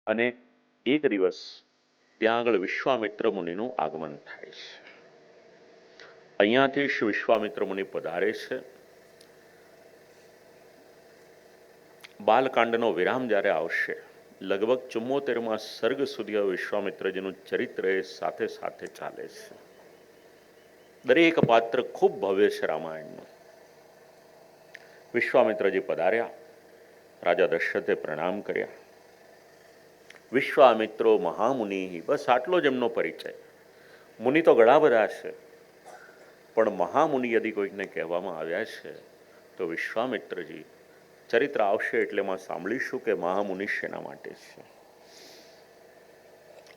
અને એક દિવસ ત્યાં આગળ વિશ્વામિત્ર મુનિનું આગમન થાય છે. અહીંયાથી શ્રી વિશ્વામિત્ર મુનિ પધારે છે. બાલકાંડનો વિરામ જ્યારે આવશે, લગભગ 74માં સર્ગ સુધી વિશ્વામિત્રજીનું ચરિત્ર એ સાથે સાથે ચાલે છે. દરેક પાત્ર ખૂબ ભવ્ય છે રામાયણનું. વિશ્વામિત્રજી પધાર્યા, રાજા દશરથે પ્રણામ કર્યા. વિશ્વામિત્રો મહામુનિ, બસ આટલો જ એમનો પરિચય. મુનિ તો ઘણા બધા છે, પણ મહામુનિ યદિ કોઈકને કહેવામાં આવ્યા છે તો વિશ્વામિત્રજી. ચરિત્ર આવશે એટલે એમાં સાંભળીશું કે મહામુનિ શેના માટે છે.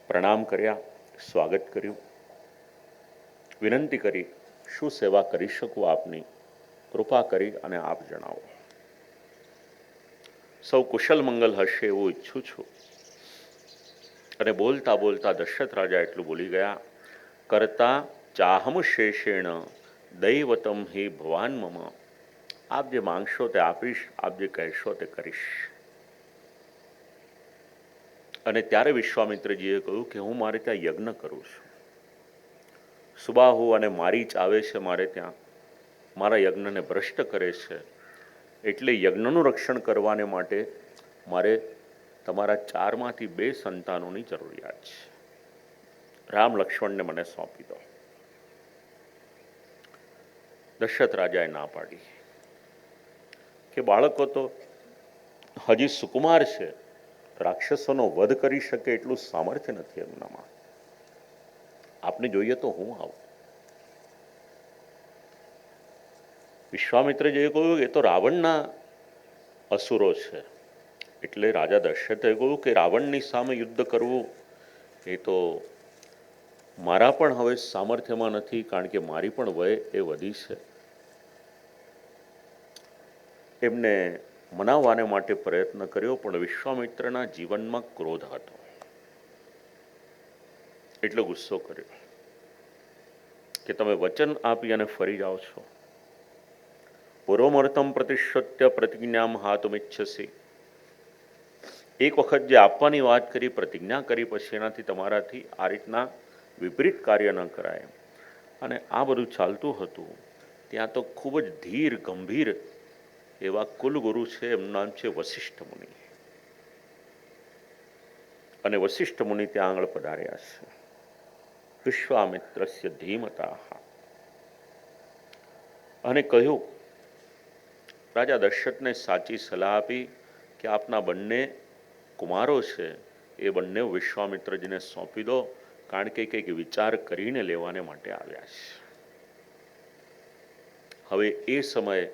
પ્રણામ કર્યા, સ્વાગત કર્યું, વિનંતી કરી, શું સેવા કરી શકું આપની, કૃપા કરી અને આપ જણાવો. સૌ કુશલ મંગલ હશે એવું ઈચ્છું છું. અને બોલતા બોલતા દશરથ રાજા એટલું બોલી ગયા, કરતા ચાહમ શેષેણ દૈવતમ હિ ભવાન મમ. આપ જે માંગશો તે આપીશ, આપ જે કહેશો તે કરીશ. અને ત્યારે વિશ્વામિત્રજીએ કહ્યું કે હું મારે ત્યાં યજ્ઞ કરું છું. સુબાહુ અને મારીચ આવે છે મારે ત્યાં, મારા યજ્ઞને ભ્રષ્ટ કરે છે. એટલે યજ્ઞનું રક્ષણ કરવાને માટે મારે તમારા 4માંથી 2 સંતાનોની જરૂરિયાત છે. રામ લક્ષ્મણને મને સોંપી દો. દશરથ રાજાએ ના પાડી કે બાળકો તો હજી સુકુમાર છે, રાક્ષસોનો વધ કરી શકે એટલું સામર્થ્ય નથી એમનામાં. આપને જોઈએ તો હું આવું. વિશ્વામિત્રજીએ કહ્યું એ તો રાવણના અસુરો છે. એટલે રાજા દશરથે કહ્યું કે રાવણની સામે યુદ્ધ કરવું એ તો મારા પણ હવે સામર્થ્યમાં નથી, કારણ કે મારી પણ વય એ વધી છે. એમને મનાવવાને માટે પ્રયત્ન કર્યો, પણ વિશ્વામિત્રના જીવનમાં ક્રોધ હતો. એટલો ગુસ્સો કર્યો કે તમે વચન આપી અને ફરી જાઓ છો. પૂર્વમર્તમ પ્રતિશ્રુત્ય પ્રતિજ્ઞામ હાતુમિચ્છસી. એક વખત જે આપવાની વાત કરી, પ્રતિજ્ઞા કરી, પછી એનાથી તમારાથી આ રીતના વિપરીત કાર્ય ન કરાય. અને આ બધું ચાલતું હતું ત્યાં તો ખૂબ જ ધીર ગંભીર એવા કુલગુરુ છે, એમનું નામ છે વશિષ્ઠ મુનિ. અને વશિષ્ઠ મુનિ ત્યાં આગળ પધાર્યા છે. વિશ્વામિત્રસ્ય ધીમતા. અને કહ્યું, રાજા દશરથને સાચી સલાહ આપી કે આપના બંને કુમારો છે એ બંને વિશ્વામિત્રજીને સોંપી દો, કારણ કે કંઈક વિચાર કરીને લેવાને માટે આવ્યા છે. હવે એ સમયે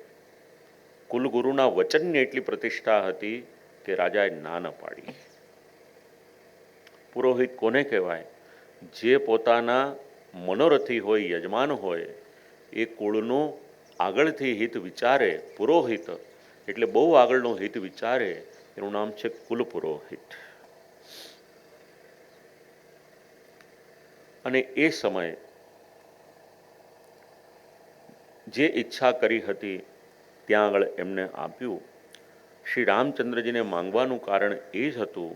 કુલગુરુના વચનની એટલી પ્રતિષ્ઠા હતી કે રાજાએ ના ન પાડી. પુરોહિત કોને કહેવાય? જે પોતાના મનોરથી હોય, યજમાન હોય, એ કુળનું આગળથી હિત વિચારે. પુરોહિત એટલે બહુ આગળનું હિત વિચારે, એનું નામ છે કુલ પુરોહિત. અને એ સમયે જે ઈચ્છા કરી હતી ત્યાં આગળ એમને આપ્યું. શ્રી રામચંદ્રજીને માંગવાનું કારણ એ જ હતું,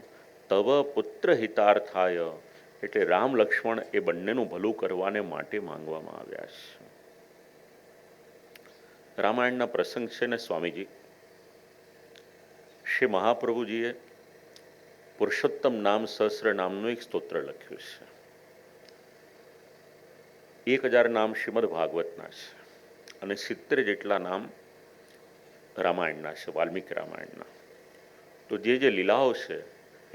તવ પુત્ર હિતાર્થાય, એટલે રામ લક્ષ્મણ એ બંનેનું ભલું કરવાને માટે માંગવામાં આવ્યા છે. રામાયણના પ્રસંગ છે ને સ્વામીજી, શ્રી મહાપ્રભુજીએ પુરુષોત્તમ નામ સહસ્ર નામનું એક સ્તોત્ર લખ્યું છે. 1000 નામ શ્રીમદ ભાગવતના છે અને 70 જેટલા નામ રામાયણના છે, વાલ્મીકી રામાયણના. તો જે જે લીલાઓ છે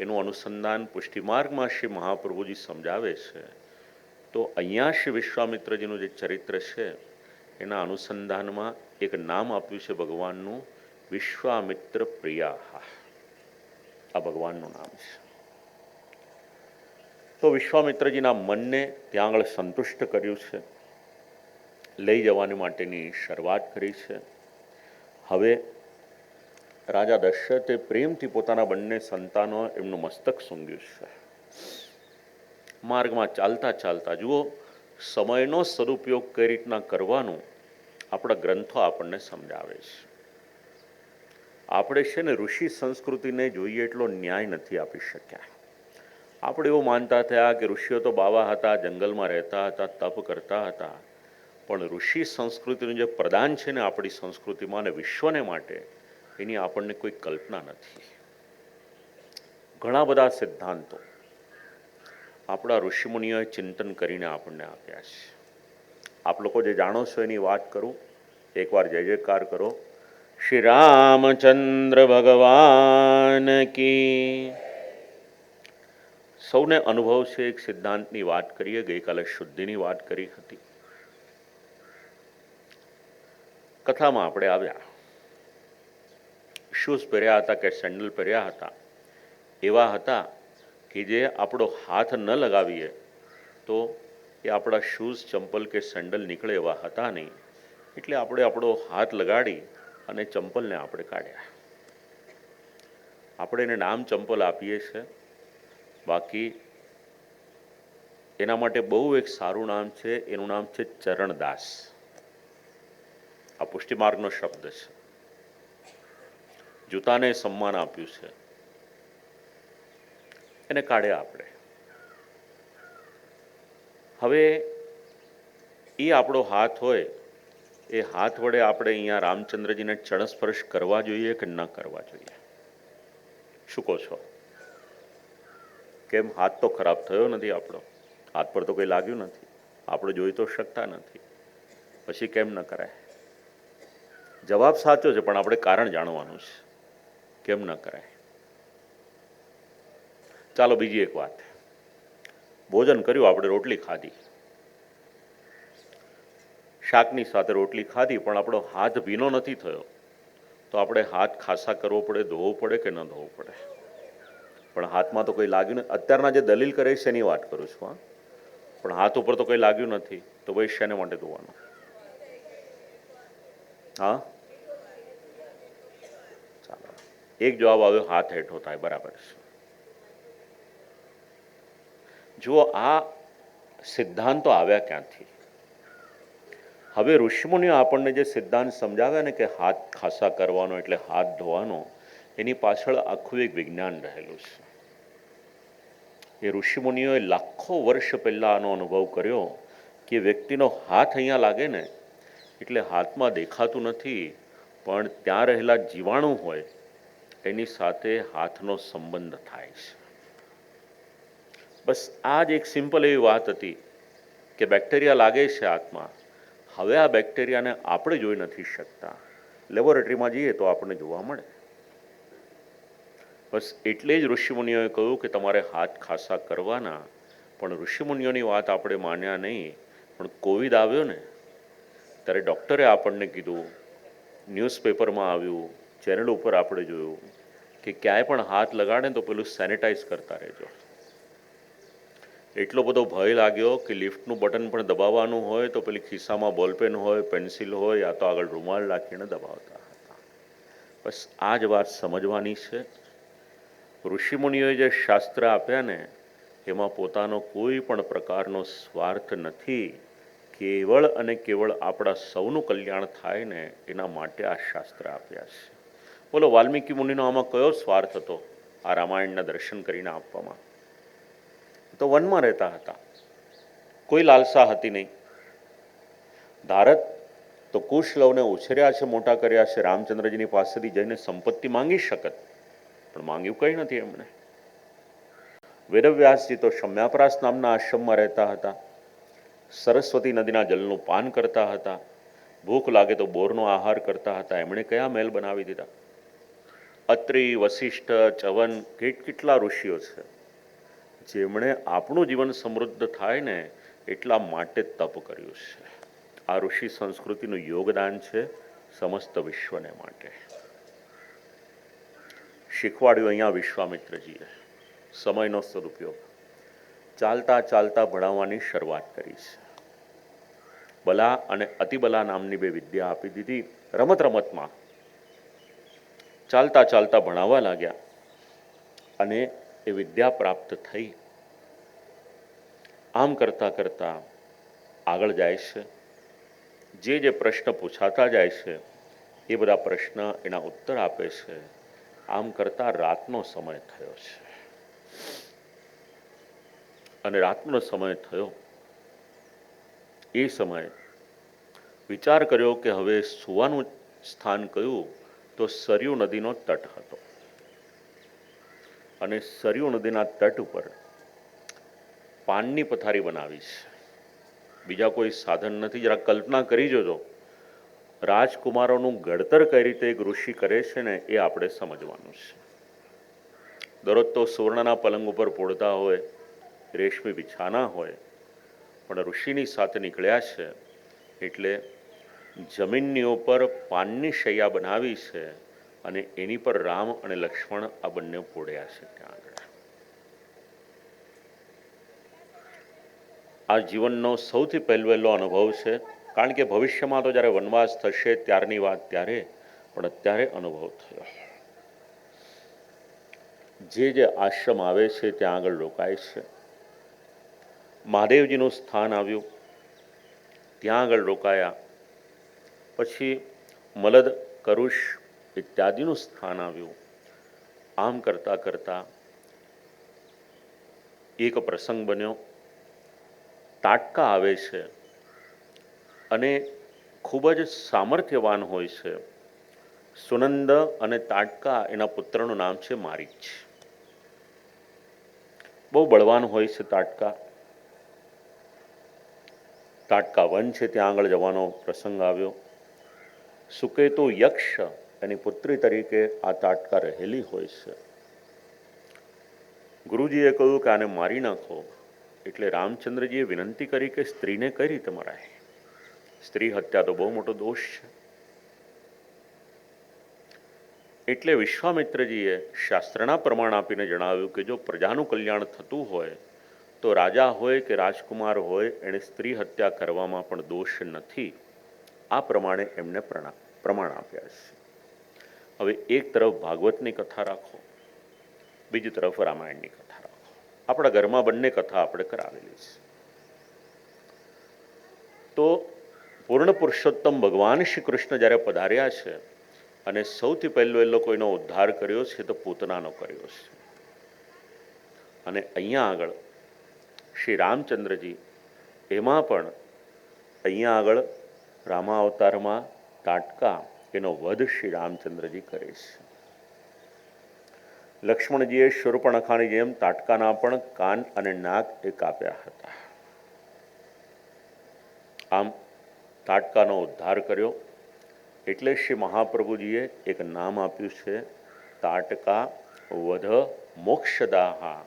એનું અનુસંધાન પુષ્ટિમાર્ગમાં શ્રી મહાપ્રભુજી સમજાવે છે. તો અહીંયા શ્રી વિશ્વામિત્રજીનું જે ચરિત્ર છે એના અનુસંધાનમાં એક નામ આપ્યું છે ભગવાનનું, વિશ્વામિત્ર પ્રિયા. આ ભગવાનનું નામ છે. તો વિશ્વામિત્રજીના મનને ત્યાં આગળ સંતુષ્ટ કર્યું છે, લઈ જવાની માટેની શરૂઆત કરી છે. હવે રાજા દશરથે પ્રેમથી પોતાના બંને સંતાનો એમનું મસ્તક સૂંઘ્યું છે. માર્ગમાં ચાલતા ચાલતા જુઓ, સમયનો સદુપયોગ કઈ રીતના કરવાનું આપણા ગ્રંથો આપણને સમજાવે છે. આપણે છે ને ઋષિ સંસ્કૃતિને જોઈએ એટલો ન્યાય નથી આપી શક્યા. આપણે એવું માનતા થયા કે ઋષિઓ તો બાવા હતા, જંગલમાં રહેતા હતા, તપ કરતા હતા, પણ ઋષિ સંસ્કૃતિનું જે પ્રદાન છે ને આપણી સંસ્કૃતિમાં અને વિશ્વને માટે, એની આપણને કોઈ કલ્પના નથી. ઘણા બધા સિદ્ધાંતો આપણા ઋષિમુનિઓએ ચિંતન કરીને આપણને આપ્યા છે. આપ લોકો જે જાણો છો એની વાત કરું, એકવાર જય જયકાર કરો. શ્રી રામચંદ્ર ભગવાન કી. સૌને અનુભવ છે, એક સિદ્ધાંતની વાત કરીએ. ગઈકાલે શુદ્ધિની વાત કરી હતી. કથામાં આપણે આવ્યા, શૂઝ પહેર્યા હતા કે સેન્ડલ પહેર્યા હતા, એવા હતા કે જે આપણો હાથ ન લગાવીએ તો એ આપણા શૂઝ, ચંપલ કે સેન્ડલ નીકળે એવા હતા નહીં. એટલે આપણે આપણો હાથ લગાડી અને ચંપલને આપણે કાઢ્યા. આપણે એને નામ ચંપલ આપીએ છીએ, બાકી એના માટે બહુ એક સારું નામ છે. એનું નામ છે ચરણદાસ. આ પુષ્ટિમાર્ગનો શબ્દ છે. જૂતાને સન્માન આપ્યું છે, એને કાઢ્યા આપણે. હવે એ આપણો હાથ હોય, એ હાથ વડે આપણે અહીંયા રામચંદ્રજીને ચરણ સ્પર્શ કરવા જોઈએ કે ન કરવા જોઈએ? શું કહો છો? કેમ, હાથ તો ખરાબ થયો નથી આપણો? હાથ પર તો કંઈ લાગ્યું નથી, આપણે જોઈ તો શકતા નથી, પછી કેમ ન કરાય? જવાબ સાચો છે, પણ આપણે કારણ જાણવાનું છે, કેમ ન કરાય. ચાલો બીજી એક વાત. ભોજન કર્યું, આપણે રોટલી ખાધી, શાકની સાથે રોટલી ખાધી, પણ આપણો હાથ ભીનો નથી થયો, તો આપણે હાથ ખાસા કરવો પડે, ધોવો પડે કે ન ધોવો પડે? પણ હાથમાં તો કંઈ લાગ્યું નથી. અત્યારના જે દલીલ કરે છે એની વાત કરું છું. હા, પણ હાથ ઉપર તો કંઈ લાગ્યું નથી, તો ભાઈ શેને માટે ધોવાનું? હા, ચાલો, એક જવાબ આવ્યો, હાથ હેઠો થાય. બરાબર છે. જુઓ, આ સિદ્ધાંતો આવ્યા ક્યાંથી? હવે ઋષિમુનિઓ આપણને જે સિદ્ધાંત સમજાવ્યા ને કે હાથ ખાસા કરવાનો એટલે હાથ ધોવાનો, એની પાછળ આખું એક વિજ્ઞાન રહેલું છે. એ ઋષિમુનિઓએ લાખો વર્ષ પહેલાં આનો અનુભવ કર્યો કે વ્યક્તિનો હાથ અહીંયા લાગે ને એટલે હાથમાં દેખાતું નથી, પણ ત્યાં રહેલા જીવાણુ હોય એની સાથે હાથનો સંબંધ થાય છે. બસ આ જ એક સિમ્પલ એવી વાત હતી કે બેક્ટેરિયા લાગે છે હાથમાં. હવે આ બેક્ટેરિયાને આપણે જોઈ નથી શકતા, લેબોરેટરીમાં જઈએ તો આપણને જોવા મળે. બસ એટલે જ ઋષિમુનિઓએ કહ્યું કે તમારે હાથ ખાસા કરવાના. પણ ઋષિમુનિઓની વાત આપણે માન્યા નહીં. પણ કોવિડ આવ્યો ને ત્યારે ડૉક્ટરે આપણને કીધું, ન્યૂઝપેપરમાં આવ્યું, ચેનલ ઉપર આપણે જોયું કે ક્યાંય પણ હાથ લગાડે ને તો પેલું સેનિટાઈઝ કરતા રહેજો. એટલો બધો ભય લાગ્યો કે લિફ્ટનું બટન પણ દબાવવાનું હોય તો પેલી ખિસ્સામાં બોલપેન હોય, પેન્સિલ હોય, યા તો આગળ રૂમાલ રાખીને દબાવતા હતા. બસ આ જ વાત સમજવાની છે. ઋષિમુનિઓએ જે શાસ્ત્ર આપ્યા ને એમાં પોતાનો કોઈ પણ પ્રકારનો સ્વાર્થ નથી. કેવળ અને કેવળ આપણા સૌનું કલ્યાણ થાય ને એના માટે આ શાસ્ત્ર આપ્યા છે. બોલો, વાલ્મીકી મુનિનો આમાં કયો સ્વાર્થ હતો? આ રામાયણના દર્શન કરીને આપવામાં. તો વનમાં રહેતા હતા, કોઈ લાલસા હતી નહીં. ધારત તો કુશલવને ઉછર્યા છે, મોટા કર્યા છે, રામચંદ્રજીની પાસેથી જઈને સંપત્તિ માંગી શકત, પણ માંગ્યું કંઈ નથી એમણે. વેદવ્યાસજી તો શમ્યાપરાસ નામના આશ્રમમાં રહેતા હતા, સરસ્વતી નદીના જલનું પાન કરતા હતા, ભૂખ લાગે તો બોરનો આહાર કરતા હતા. એમણે કયા મહેલ બનાવી દીધા? અત્રિ, વશિષ્ઠ, ચવન, કેટલા ઋષિઓ છે જેમણે આપણું જીવન સમૃદ્ધ થાય ને એટલા માટે તપ કર્યું છે. આ ઋષિ સંસ્કૃતિનું યોગદાન છે સમસ્ત વિશ્વને માટે. શીખવાડ્યું અહીંયા વિશ્વામિત્રજીએ સમયનો સદુપયોગ. ચાલતા ચાલતા ભણાવવાની શરૂઆત કરી છે. બલા અને અતિબલા નામની બે વિદ્યા આપી દીધી. રમત રમતમાં ચાલતા ચાલતા ભણાવવા લાગ્યા અને એ વિદ્યા પ્રાપ્ત થઈ. આમ કરતાં કરતાં આગળ જાય છે. જે પ્રશ્ન પૂછાતા જાય છે એ બધા પ્રશ્ન એના ઉત્તર આપે છે. આમ કરતાં રાતનો સમય થયો છે. અને રાતનો સમય થયો. એ સમયે વિચાર કર્યો કે હવે સૂવાનું સ્થાન કયું, તો સરયુ નદીનો તટ હતો અને સરયુ નદીના તટ ઉપર પાનની પથારી બનાવી છે. બીજા કોઈ સાધન નથી. જરા કલ્પના કરી જોજો, રાજકુમારોનું ઘડતર કઈ રીતે એક ઋષિ કરે છે ને એ આપણે સમજવાનું છે. દરરોજ તો સુવર્ણના પલંગ ઉપર પોડતા હોય, રેશમી બિછાના હોય, પણ ઋષિની સાથે નીકળ્યા છે એટલે જમીનની ઉપર પાનની શૈયા બનાવી છે અને એની પર રામ અને લક્ષ્મણ આ બંને પોડ્યા છે. ત્યાં આગળ આ જીવનનો સૌથી પહેલો અનુભવ છે, કારણ કે ભવિષ્યમાં તો જ્યારે વનવાસ થશે ત્યારની વાત ત્યારે, પણ અત્યારે અનુભવ થયો. જે આશ્રમ આવે છે ત્યાં આગળ રોકાય છે. મહાદેવજીનું સ્થાન આવ્યું, ત્યાં આગળ રોકાયા. પછી મલદ, કરુષ ઇત્યાદિનું સ્થાન આવ્યું. આમ કરતાં કરતાં એક પ્રસંગ બન્યો. તાટકા આવે છે અને ખૂબ જ સામર્થ્યવાન હોય છે. સુનંદ અને તાટકા, એના પુત્રનું નામ છે મારીચ. બહુ બળવાન હોય છે તાટકા. તાટકા વન છે ત્યાં આગળ જવાનો પ્રસંગ આવ્યો. સુકેતુ યક્ષ એની પુત્રી તરીકે આ તાટકા રહેલી હોય છે. ગુરુજીએ કહ્યું કે આને મારી નાખો, એટલે રામચંદ્રજીએ વિનંતી કરી કે સ્ત્રીને કઈ રીતે મરાય? સ્ત્રી હત્યા તો બહુ મોટો દોષ છે. એટલે વિશ્વામિત્રજીએ શાસ્ત્રના પ્રમાણ આપીને જણાવ્યું કે જો પ્રજાનું કલ્યાણ થતું હોય તો રાજા હોય કે રાજકુમાર હોય, એણે સ્ત્રી હત્યા કરવામાં પણ દોષ નથી. આ પ્રમાણે એમને પ્રમાણ આપ્યા છે. હવે એક તરફ ભાગવતની કથા રાખો, બીજી તરફ રામાયણની કથા રાખો. આપણા ઘરમાં બંને કથા આપણે કરાવેલી છે. તો પૂર્ણ પુરુષોત્તમ ભગવાન શ્રી કૃષ્ણ જ્યારે પધાર્યા છે અને સૌથી પહેલો એ લોકોનો ઉદ્ધાર કર્યો છે તો પૂતનાનો કર્યો છે. અને અહીંયા આગળ શ્રી રામચંદ્રજી, એમાં પણ અહીંયા આગળ રામા અવતારમાં તાટકા, એનો વધ શ્રી રામચંદ્રજી કરે છે. લક્ષ્મણજીએ શૂર્પણખાની જેમ તાટકાના પણ કાન અને નાક એ કાપ્યા હતા. આમ તાટકાનો ઉદ્ધાર કર્યો. એટલે શ્રી મહાપ્રભુજીએ એક નામ આપ્યું છે તાટકા વધ મોક્ષદાહા.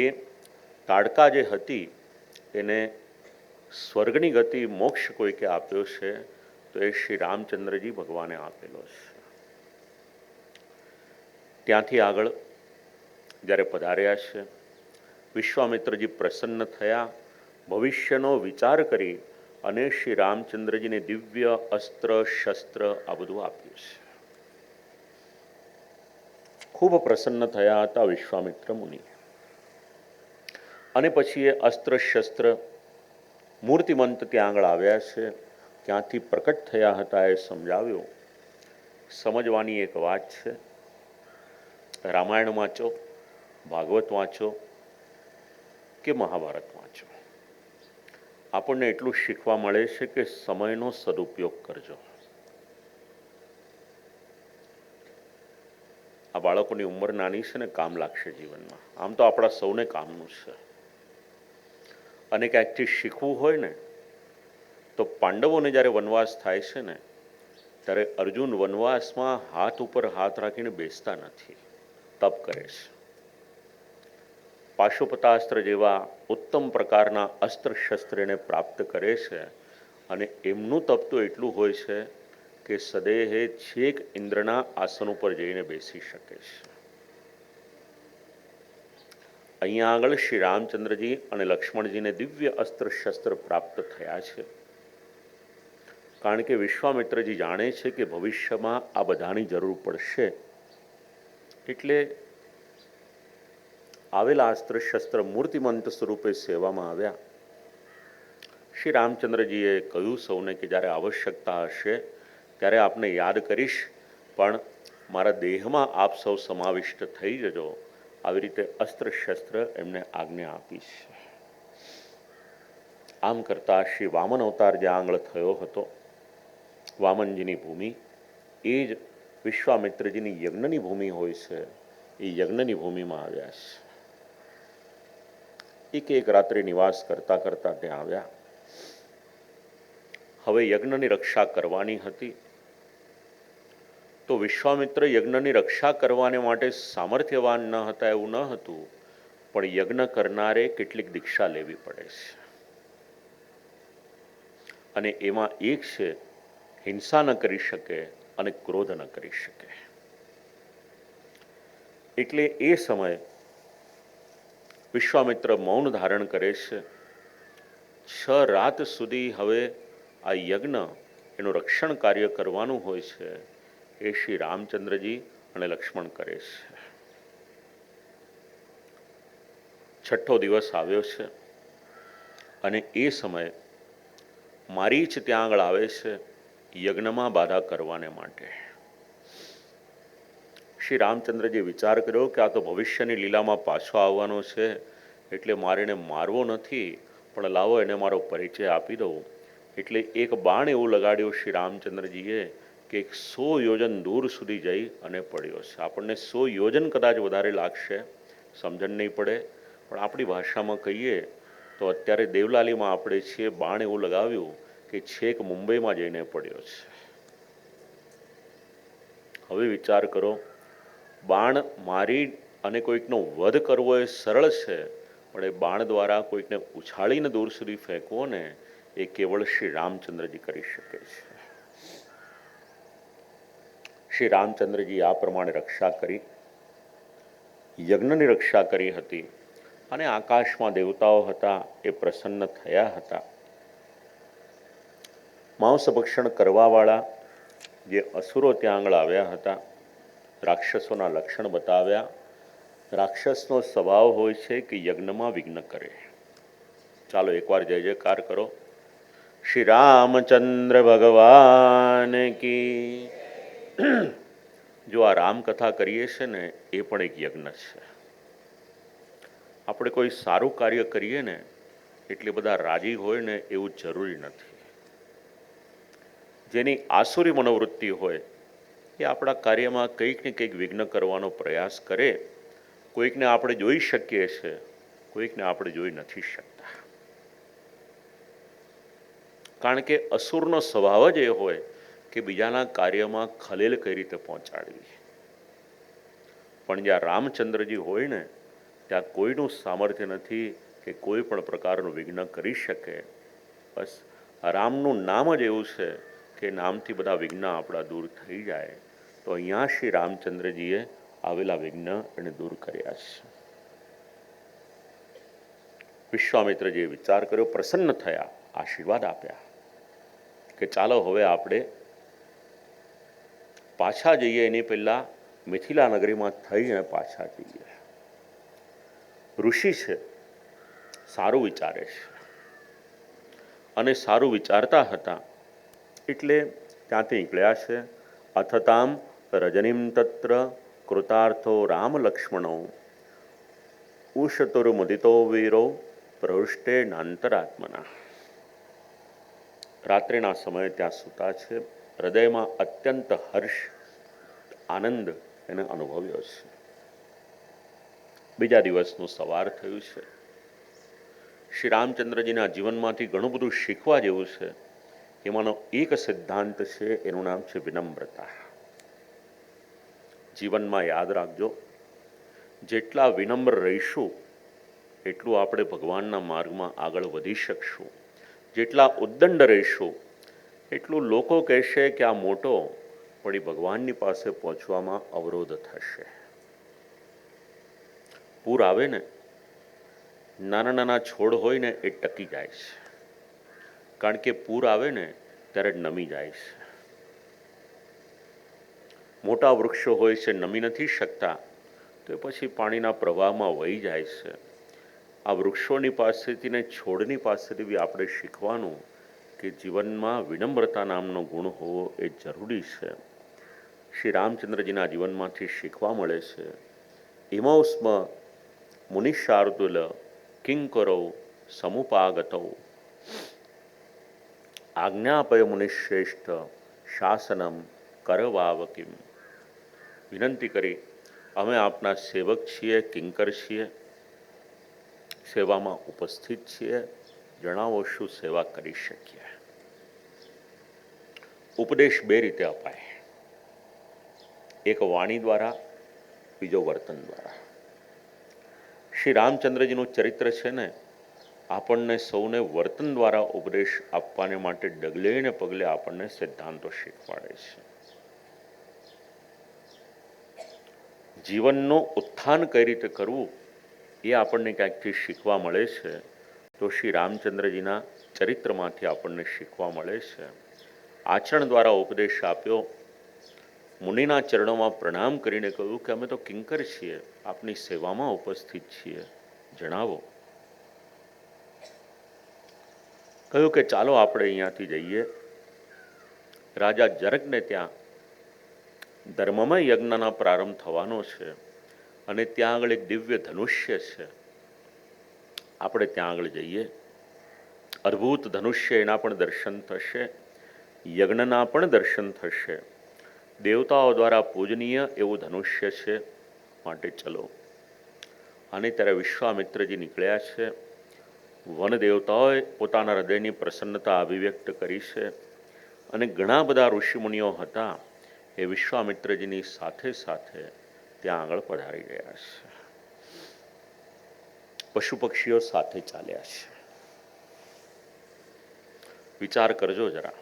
એ તાડકા જે હતી એને સ્વર્ગની ગતિ, મોક્ષ કોઈકે આપ્યો છે તો એ શ્રી રામચંદ્રજી ભગવાને આપેલો છે. ત્યાંથી આગળ જ્યારે પધાર્યા છે, વિશ્વામિત્રજી પ્રસન્ન થયા. ભવિષ્યનો વિચાર કરી અને શ્રી રામચંદ્રજીને દિવ્ય અસ્ત્ર શસ્ત્ર આ બધું આપ્યું છે. ખૂબ પ્રસન્ન થયા હતા વિશ્વામિત્ર મુનિ. અને પછી એ અસ્ત્ર શસ્ત્ર મૂર્તિમંત ત્યાં આગળ આવ્યા છે, ક્યાંથી પ્રકટ થયા હતા એ સમજાવ્યું. સમજવાની એક વાત છે, રામાયણ વાંચો, ભાગવત વાંચો કે મહાભારત વાંચો, આપણને એટલું શીખવા મળે છે કે સમયનો સદુપયોગ કરજો. આ બાળકોની ઉંમર નાની છે ને, કામ લાગશે જીવનમાં. આમ તો આપણા સૌને કામનું છે. અને ક્યાંકથી શીખવું હોય ને તો પાંડવોને જ્યારે વનવાસ થાય છે ને, ત્યારે અર્જુન વનવાસમાં હાથ ઉપર હાથ રાખીને બેસતા નથી, તપ કરે છે. પાશુપતાસ્ત્ર જેવા ઉત્તમ પ્રકારના અસ્ત્ર શસ્ત્ર એને પ્રાપ્ત કરે છે. અને એમનું તપ તો એટલું હોય છે કે સદેહે છેક ઇન્દ્રના આસન ઉપર જઈને બેસી શકે છે. અહીંયા આગળ શ્રી રામચંદ્રજી અને લક્ષ્મણજીને દિવ્ય અસ્ત્ર શસ્ત્ર પ્રાપ્ત થયા છે. કારણ કે વિશ્વામિત્રજી જાણે છે કે ભવિષ્યમાં આ બધાની જરૂર પડશે. એટલે આવેલા અસ્ત્ર શસ્ત્ર મૂર્તિમંત સ્વરૂપે સેવામાં આવ્યા. શ્રી રામચંદ્રજીએ કહ્યું સૌને કે જ્યારે આવશ્યકતા હશે ત્યારે આપને યાદ કરીશ, પણ મારા દેહમાં આપ સૌ સમાવિષ્ટ થઈ જજો. આવી રીતે અસ્ત્ર શસ્ત્ર એમને આજ્ઞા આપી છે. આમ કરતાં શ્રી વામન અવતાર જે આંગળ થયો હતો, વામનજીની ભૂમિ એ જ વિશ્વામિત્રજીની યજ્ઞની ભૂમિ હોય છે. એ યજ્ઞની ભૂમિમાં આવ્યા છે. એક રાત્રે નિવાસ કરતા કરતા ત્યાં આવ્યા. હવે યજ્ઞની રક્ષા કરવાની હતી. તો વિશ્વામિત્ર યજ્ઞની રક્ષા કરવાને માટે સામર્થ્યવાન ન હતા એવું ન હતું, પણ યજ્ઞ કરનારે કેટલીક દીક્ષા લેવી પડે છે. અને એમાં એક છે હિંસા ન કરી શકે અને ક્રોધ ન કરી શકે. એટલે એ સમયે વિશ્વામિત્ર મૌન ધારણ કરે છે. 6 રાત સુધી હવે આ યજ્ઞ એનું રક્ષણ કાર્ય કરવાનું હોય છે. એ શ્રી રામચંદ્રજી અને લક્ષ્મણ કરે છે. 6ઠ્ઠો દિવસ આવ્યો છે અને એ સમયે મારીચ ત્યાં આગળ આવે છે યજ્ઞમાં બાધા કરવાને માટે. શ્રી રામચંદ્રજી વિચાર કર્યો કે આ તો ભવિષ્યની લીલામાં પાછો આવવાનો છે, એટલે મારે એને મારવો નથી, પણ લાવો એને મારો પરિચય આપી દઉં. એટલે એક બાણ એવું લગાડ્યું શ્રી રામચંદ્રજીએ કે 100 યોજન દૂર સુધી જઈ અને પડ્યો છે. આપણને 100 યોજન કદાચ વધારે લાગશે, સમજણ નહીં પડે, પણ આપણી ભાષામાં કહીએ તો અત્યારે દેવલાલીમાં આપણે છીએ, બાણ એવું લગાવ્યું કે છેક મુંબઈમાં જઈને પડ્યો છે. હવે વિચાર કરો, બાણ મારી અને કોઈકનો વધ કરવો એ સરળ છે, પણ એ બાણ દ્વારા કોઈકને ઉછાળીને દૂર સુધી ફેંકવો ને એ કેવળ શ્રી રામચંદ્રજી કરી શકે છે. શ્રી રામચંદ્રજી આ પ્રમાણે રક્ષા કરી, યજ્ઞની રક્ષા કરી હતી. અને આકાશમાં દેવતાઓ હતા એ પ્રસન્ન થયા હતા. માંસભક્ષણ કરવાવાળા જે અસુરો ત્યાં આગળ આવ્યા હતા, રાક્ષસોના લક્ષણ બતાવ્યા. રાક્ષસનો સ્વભાવ હોય છે કે યજ્ઞમાં વિઘ્ન કરે. ચાલો એકવાર જય જયકાર કરો. શ્રી રામચંદ્ર ભગવાન કી. જો આ રામકથા કરીએ છે ને એ પણ એક યજ્ઞ છે. આપણે કોઈ સારું કાર્ય કરીએ ને એટલે બધા રાજી હોય ને એવું જરૂરી નથી. જેની આસુરી મનોવૃત્તિ હોય એ આપણા કાર્યમાં કંઈક ને કંઈક વિઘ્ન કરવાનો પ્રયાસ કરે. કોઈકને આપણે જોઈ શકીએ છીએ, કોઈકને આપણે જોઈ નથી શકતા. કારણ કે અસુરનો સ્વભાવ જ એ હોય કે બીજાના કાર્યમાં ખલેલ કઈ રીતે પહોંચાડવી. પણ જ્યાં રામચંદ્રજી હોય ને ત્યાં કોઈનું સામર્થ્ય નથી કે કોઈ પણ પ્રકારનું વિઘ્ન કરી શકે. બસ રામનું નામ જ એવું છે કે નામથી બધા વિઘ્ન આપણા દૂર થઈ જાય. તો અહીંયા શ્રી રામચંદ્રજીએ આવેલા વિઘ્ન એને દૂર કર્યા છે. વિશ્વામિત્રજીએ વિચાર કર્યો, પ્રસન્ન થયા, આશીર્વાદ આપ્યા કે ચાલો હવે આપણે પાછા જઈએ. એની પહેલા મિથિલા નગરીમાં થઈને પાછા જઈએ. ઋષિ છે, સારું વિચારે છે અને સારું વિચારતા હતા એટલે ત્યાંથી નીકળ્યા છે. અથતામ રજનીમ તત્ર કૃતાર્થો રામ લક્ષ્મણો ઉષતુર્મુદિતો વીરો પ્રહૃષ્ટે નાંતરાત્મના. રાત્રિના સમયે ત્યાં સૂતા છે. હૃદયમાં અત્યંત હર્ષ, આનંદ એને અનુભવ્યો છે. બીજા દિવસનું સવાર થયું છે. શ્રી રામચંદ્રજીના જીવનમાંથી ઘણું બધું શીખવા જેવું છે. એમાંનો એક સિદ્ધાંત છે, એનું નામ છે વિનમ્રતા. જીવનમાં યાદ રાખજો, જેટલા વિનમ્ર રહીશું એટલું આપણે ભગવાનના માર્ગમાં આગળ વધી શકશું. જેટલા ઉદ્દંડ રહીશું એટલું લોકો કહેશે કે આ મોટો, પણ એ ભગવાનની પાસે પહોંચવામાં અવરોધ થશે. પૂર આવે ને, નાના નાના છોડ હોય ને એ ટકી જાય છે, કારણ કે પૂર આવે ને ત્યારે નમી જાય છે. મોટા વૃક્ષો હોય છે, નમી નથી શકતા, તો પછી પાણીના પ્રવાહમાં વહી જાય છે. આ વૃક્ષોની પાસેથી ને છોડની પાસેથી બી આપણે શીખવાનું કે જીવનમાં વિનમ્રતા નામનો ગુણ હોવો એ જરૂરી છે. શ્રી રામચંદ્રજીના જીવનમાંથી શીખવા મળે છે. ઇમૌસ્મ મુનિશાર્દુલ કિંકરો સમુપાગતો. આજ્ઞાપય મુનિશ્રેષ્ઠ શાસનમ કરવાવકીમ. વિનંતી કરી, અમે આપના સેવક છીએ, કિંકર છીએ, સેવામાં ઉપસ્થિત છીએ, જણાવો શું સેવા કરી શકીએ. ઉપદેશ બે રીતે અપાય, એક વાણી દ્વારા, બીજો વર્તન દ્વારા. શ્રી રામચંદ્રજીનું ચરિત્ર છે ને, આપણને સૌને વર્તન દ્વારા ઉપદેશ આપવાને માટે ડગલે ને પગલે આપણને સિદ્ધાંતો શીખવાડે છે. જીવનનું ઉત્થાન કઈ રીતે કરવું એ આપણને ક્યાંકથી શીખવા મળે છે. તો શ્રી રામચંદ્રજીના ચરિત્રમાંથી આપણને શીખવા મળે છે. આચરણ દ્વારા ઉપદેશ આપ્યો. મુનિના ચરણોમાં પ્રણામ કરીને કહ્યું કે અમે તો કિંકર છીએ, આપની સેવામાં ઉપસ્થિત છીએ, જણાવો. કહ્યું કે ચાલો આપણે અહીંયાથી જઈએ. રાજા જનકને ત્યાં ધર્મમય યજ્ઞના પ્રારંભ થવાનો છે અને ત્યાં આગળ એક દિવ્ય ધનુષ્ય છે. આપણે ત્યાં આગળ જઈએ. અદ્ભુત ધનુષ્ય, એના પણ દર્શન થશે, યજ્ઞના પણ દર્શન થશે. દેવતાઓ દ્વારા પૂજનીય એવું ધનુષ્ય છે, માટે ચલો. અને ત્યારે વિશ્વામિત્રજી નીકળ્યા છે. વન દેવતાઓએ પોતાના હૃદયની પ્રસન્નતા અભિવ્યક્ત કરી છે અને ઘણા બધા ઋષિમુનિઓ હતા, એ વિશ્વામિત્રજીની સાથે સાથે ત્યાં આગળ પધારી ગયા છે. પશુ પક્ષીઓ સાથે ચાલ્યા છે. વિચાર કરજો જરા.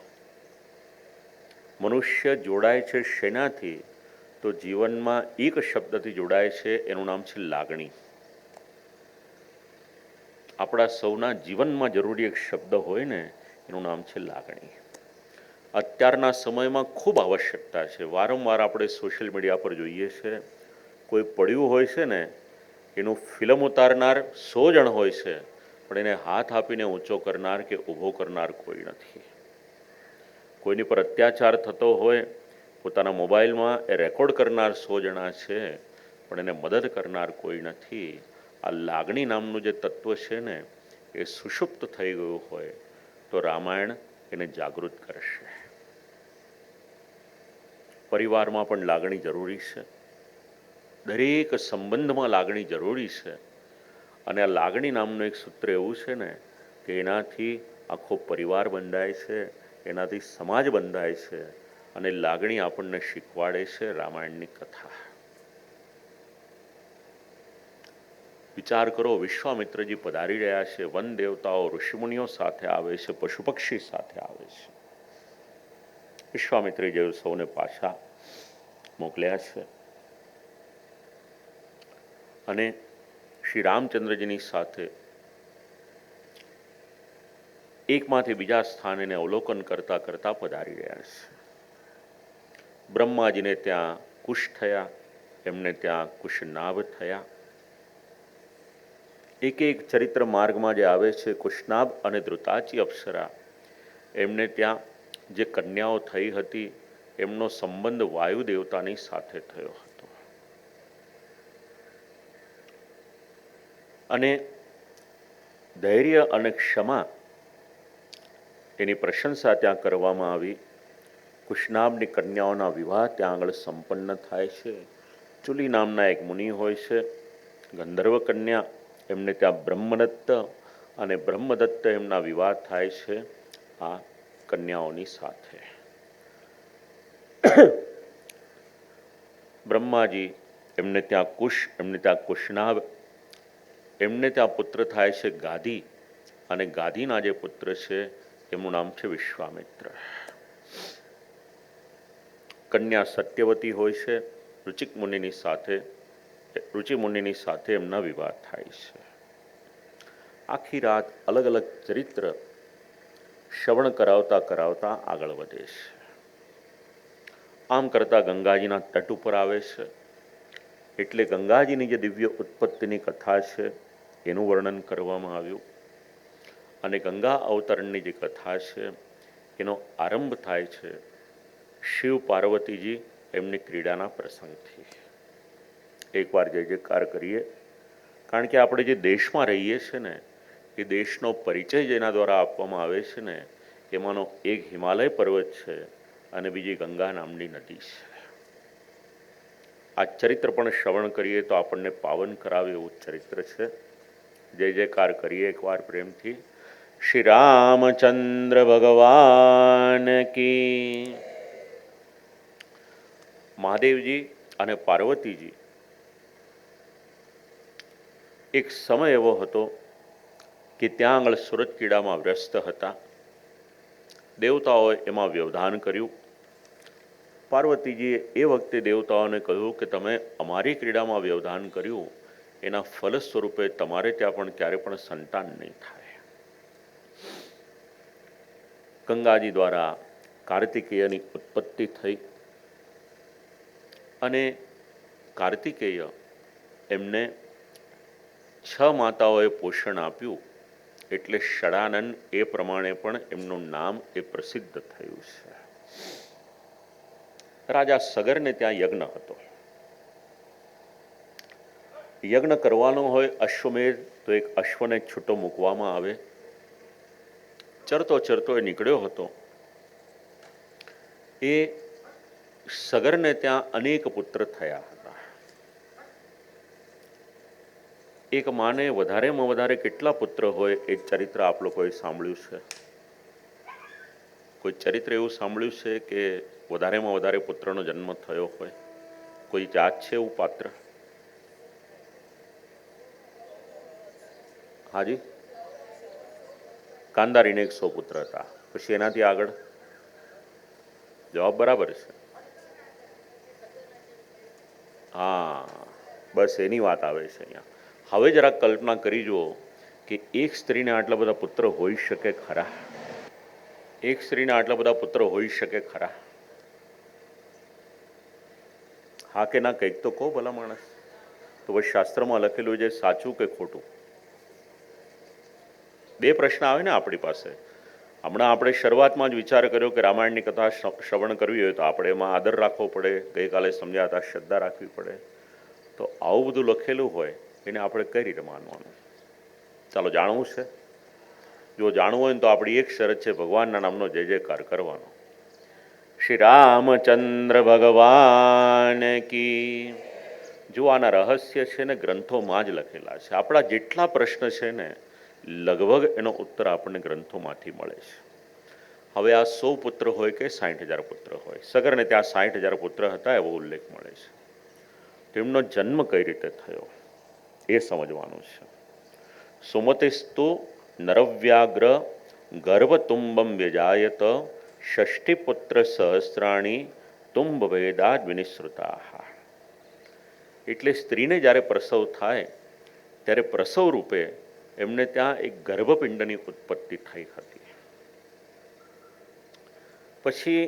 મનુષ્ય જોડાય છે શેનાથી? તો જીવનમાં એક શબ્દથી જોડાય છે, એનું નામ છે લાગણી. આપણા સૌના જીવનમાં જરૂરી એક શબ્દ હોય ને, એનું નામ છે લાગણી. અત્યારના સમયમાં ખૂબ આવશ્યકતા છે. વારંવાર આપણે સોશિયલ મીડિયા પર જોઈએ છે, કોઈ પડ્યું હોય છે ને, એનું ફિલ્મ ઉતારનાર 100 જણ હોય છે, પણ એને હાથ આપીને ઊંચો કરનાર કે ઊભો કરનાર કોઈ નથી. કોઈની પર અત્યાચાર થતો હોય, પોતાના મોબાઈલમાં એ રેકોર્ડ કરનાર 100 જણા છે, પણ એને મદદ કરનાર કોઈ નથી. આ લાગણી નામનું જે તત્વ છે ને, એ સુષુપ્ત થઈ ગયું હોય તો રામાયણ એને જાગૃત કરશે. પરિવારમાં પણ લાગણી જરૂરી છે. દરેક સંબંધમાં લાગણી જરૂરી છે. અને આ લાગણી નામનું એક સૂત્ર એવું છે ને, કે એનાથી આખો પરિવાર બંધાય છે, એનાથી સમાજ બંધાય છે. અને લાગણી આપણને શીખવાડે છે રામાયણની કથા. વિચાર કરો, વિશ્વામિત્રજી પધારી રહ્યા છે, વન દેવતાઓ ઋષિમુનિઓ સાથે આવે છે, પશુ પક્ષી સાથે આવે છે. વિશ્વામિત્રજીએ સૌને પાછા મોકલ્યા છે અને શ્રી રામચંદ્રજીની સાથે એકમાંથી બીજા સ્થાને અવલોકન કરતા કરતા પધારી રહ્યા છે. બ્રહ્માજીને ત્યાં કુશ થયા, એમને ત્યાં કુશનાભ થયા. એક એક ચરિત્ર માર્ગમાં જે આવે છે, કુશનાભ અને ધ્રુતાચી અપ્સરા, એમને ત્યાં જે કન્યાઓ થઈ હતી, એમનો સંબંધ વાયુ દેવતાની સાથે થયો હતો. અને ધૈર્ય અને ક્ષમા એની પ્રશંસા ત્યાં કરવામાં આવી. કુશનાભની કન્યાઓના વિવાહ ત્યાં આગળ સંપન્ન થાય છે. ચુલી નામના એક મુનિ હોય છે, ગંધર્વ કન્યા, એમને ત્યાં બ્રહ્મદત્ત, અને બ્રહ્મદત્ત એમના વિવાહ થાય છે આ કન્યાઓની સાથે. બ્રહ્માજી એમને ત્યાં કુશ, એમને ત્યાં કુશનાભ, એમને ત્યાં પુત્ર થાય છે ગાદી, અને ગાદીના જે પુત્ર છે એમનું નામ છે વિશ્વામિત્ર. કન્યા સત્યવતી હોય છે. રુચિક મુનિની સાથે, રુચિ મુનિની સાથે એમના વિવાહ થાય છે. આખી રાત અલગ અલગ ચરિત્ર શ્રવણ કરાવતા કરાવતા આગળ વધે છે. આમ કરતા ગંગાજીના તટ ઉપર આવે છે. એટલે ગંગાજીની જે દિવ્ય ઉત્પત્તિની કથા છે એનું વર્ણન કરવામાં આવ્યું. અને ગંગા અવતરણની જે કથા છે એનો આરંભ થાય છે શિવ પાર્વતીજી એમની ક્રીડાના પ્રસંગથી. એકવાર જય જયકાર કરીએ. કારણ કે આપણે જે દેશમાં રહીએ છીએ ને, એ દેશનો પરિચય જેના દ્વારા આપવામાં આવે છે ને, એમાંનો એક હિમાલય પર્વત છે અને બીજી ગંગા નામની નદી છે. આ ચરિત્ર પણ શ્રવણ કરીએ તો આપણને પાવન કરાવે એવું ચરિત્ર છે. જય જયકાર કરીએ એકવાર પ્રેમથી. શ્રી રામચંદ્ર ભગવાન કી. મહાદેવજી અને પાર્વતીજી એક સમય એવો હતો કે ત્યાં આગળ સુરતકીડામાં વ્યસ્ત હતા. દેવતાઓએ એમાં વ્યવધાન કર્યું. પાર્વતીજીએ એ વખતે દેવતાઓને કહ્યું કે તમે અમારી ક્રીડામાં વ્યવધાન કર્યું, એના ફલ સ્વરૂપે તમારે ત્યાં પણ ક્યારે પણ સંતાન નહીં થાય. ગંગાજી દ્વારા કાર્તિકેયની ઉત્પત્તિ થઈ અને કાર્તિકેય એમને 6 માતાઓએ પોષણ આપ્યું, એટલે ષડાનન એ પ્રમાણે પણ એમનું નામ એ પ્રસિદ્ધ થયું છે. રાજા સગરને ત્યાં યજ્ઞ હતો. યજ્ઞ કરવાનો હોય અશ્વમેધ, તો એક અશ્વને છૂટો મૂકવામાં આવે. ચરતો ચરતો એ નીકળ્યો હતો. એ સગરને ત્યાં અનેક પુત્ર થયા હતા. એક માને વધારેમાં વધારે કેટલા પુત્ર હોય એ ચરિત્ર આપ લોકોએ સાંભળ્યું છે? કોઈ ચરિત્ર એવું સાંભળ્યું છે કે વધારેમાં વધારે પુત્રનો જન્મ થયો હોય? કોઈ જાત છે એવું પાત્ર? હાજી, કાંદારીને 100 પુત્ર હતા. પછી એનાથી આગળ? જવાબ બરાબર છે. હા, બસ એની વાત આવે છે અહીંયા. હવે જરાક કલ્પના કરી જુઓ કે એક સ્ત્રીને આટલા બધા પુત્ર હોઈ શકે ખરા? એક સ્ત્રીને આટલા બધા પુત્ર હોઈ શકે ખરા? હા કે ના કંઈક તો કહો ભલા માણસ. તો બસ શાસ્ત્રમાં લખેલું છે સાચું કે ખોટું? બે પ્રશ્ન આવે ને આપણી પાસે. હમણાં આપણે શરૂઆતમાં જ વિચાર કર્યો કે રામાયણની કથા શ્રવણ કરવી હોય તો આપણે એમાં આદર રાખવો પડે, ગઈકાલે સમજ્યા હતા શ્રદ્ધા રાખવી પડે. તો આવું બધું લખેલું હોય એને આપણે કઈ રીતે માનવાનું? ચાલો જાણવું છે. જો જાણવું હોય તો આપણી એક શરત છે, ભગવાનના નામનો જય જયકાર કરવાનો. શ્રી રામચંદ્ર ભગવાન કી. જો આના રહસ્ય છે ને ગ્રંથોમાં જ લખેલા છે. આપણા જેટલા પ્રશ્ન છે ને લગભગ એનો ઉત્તર આપણને ગ્રંથોમાંથી મળે છે. હવે આ 100 પુત્ર હોય કે 60,000 પુત્ર હોય, સગરને ત્યાં 60,000 પુત્ર હતા એવો ઉલ્લેખ મળે છે. તેમનો જન્મ કઈ રીતે થયો એ સમજવાનું છે. સુમતિસ્તુ નરવ્યાગ્ર ગર્ભતુંબમ વ્યજાયત ષષ્ઠીપુત્ર સહસ્રાણી તુંબ ભેદાદ વિનિશ્રુતા. એટલે સ્ત્રીને જ્યારે પ્રસવ થાય ત્યારે પ્રસવ રૂપે એમને ત્યાં એક ગર્ભપિંડની ઉત્પત્તિ થઈ હતી. પછી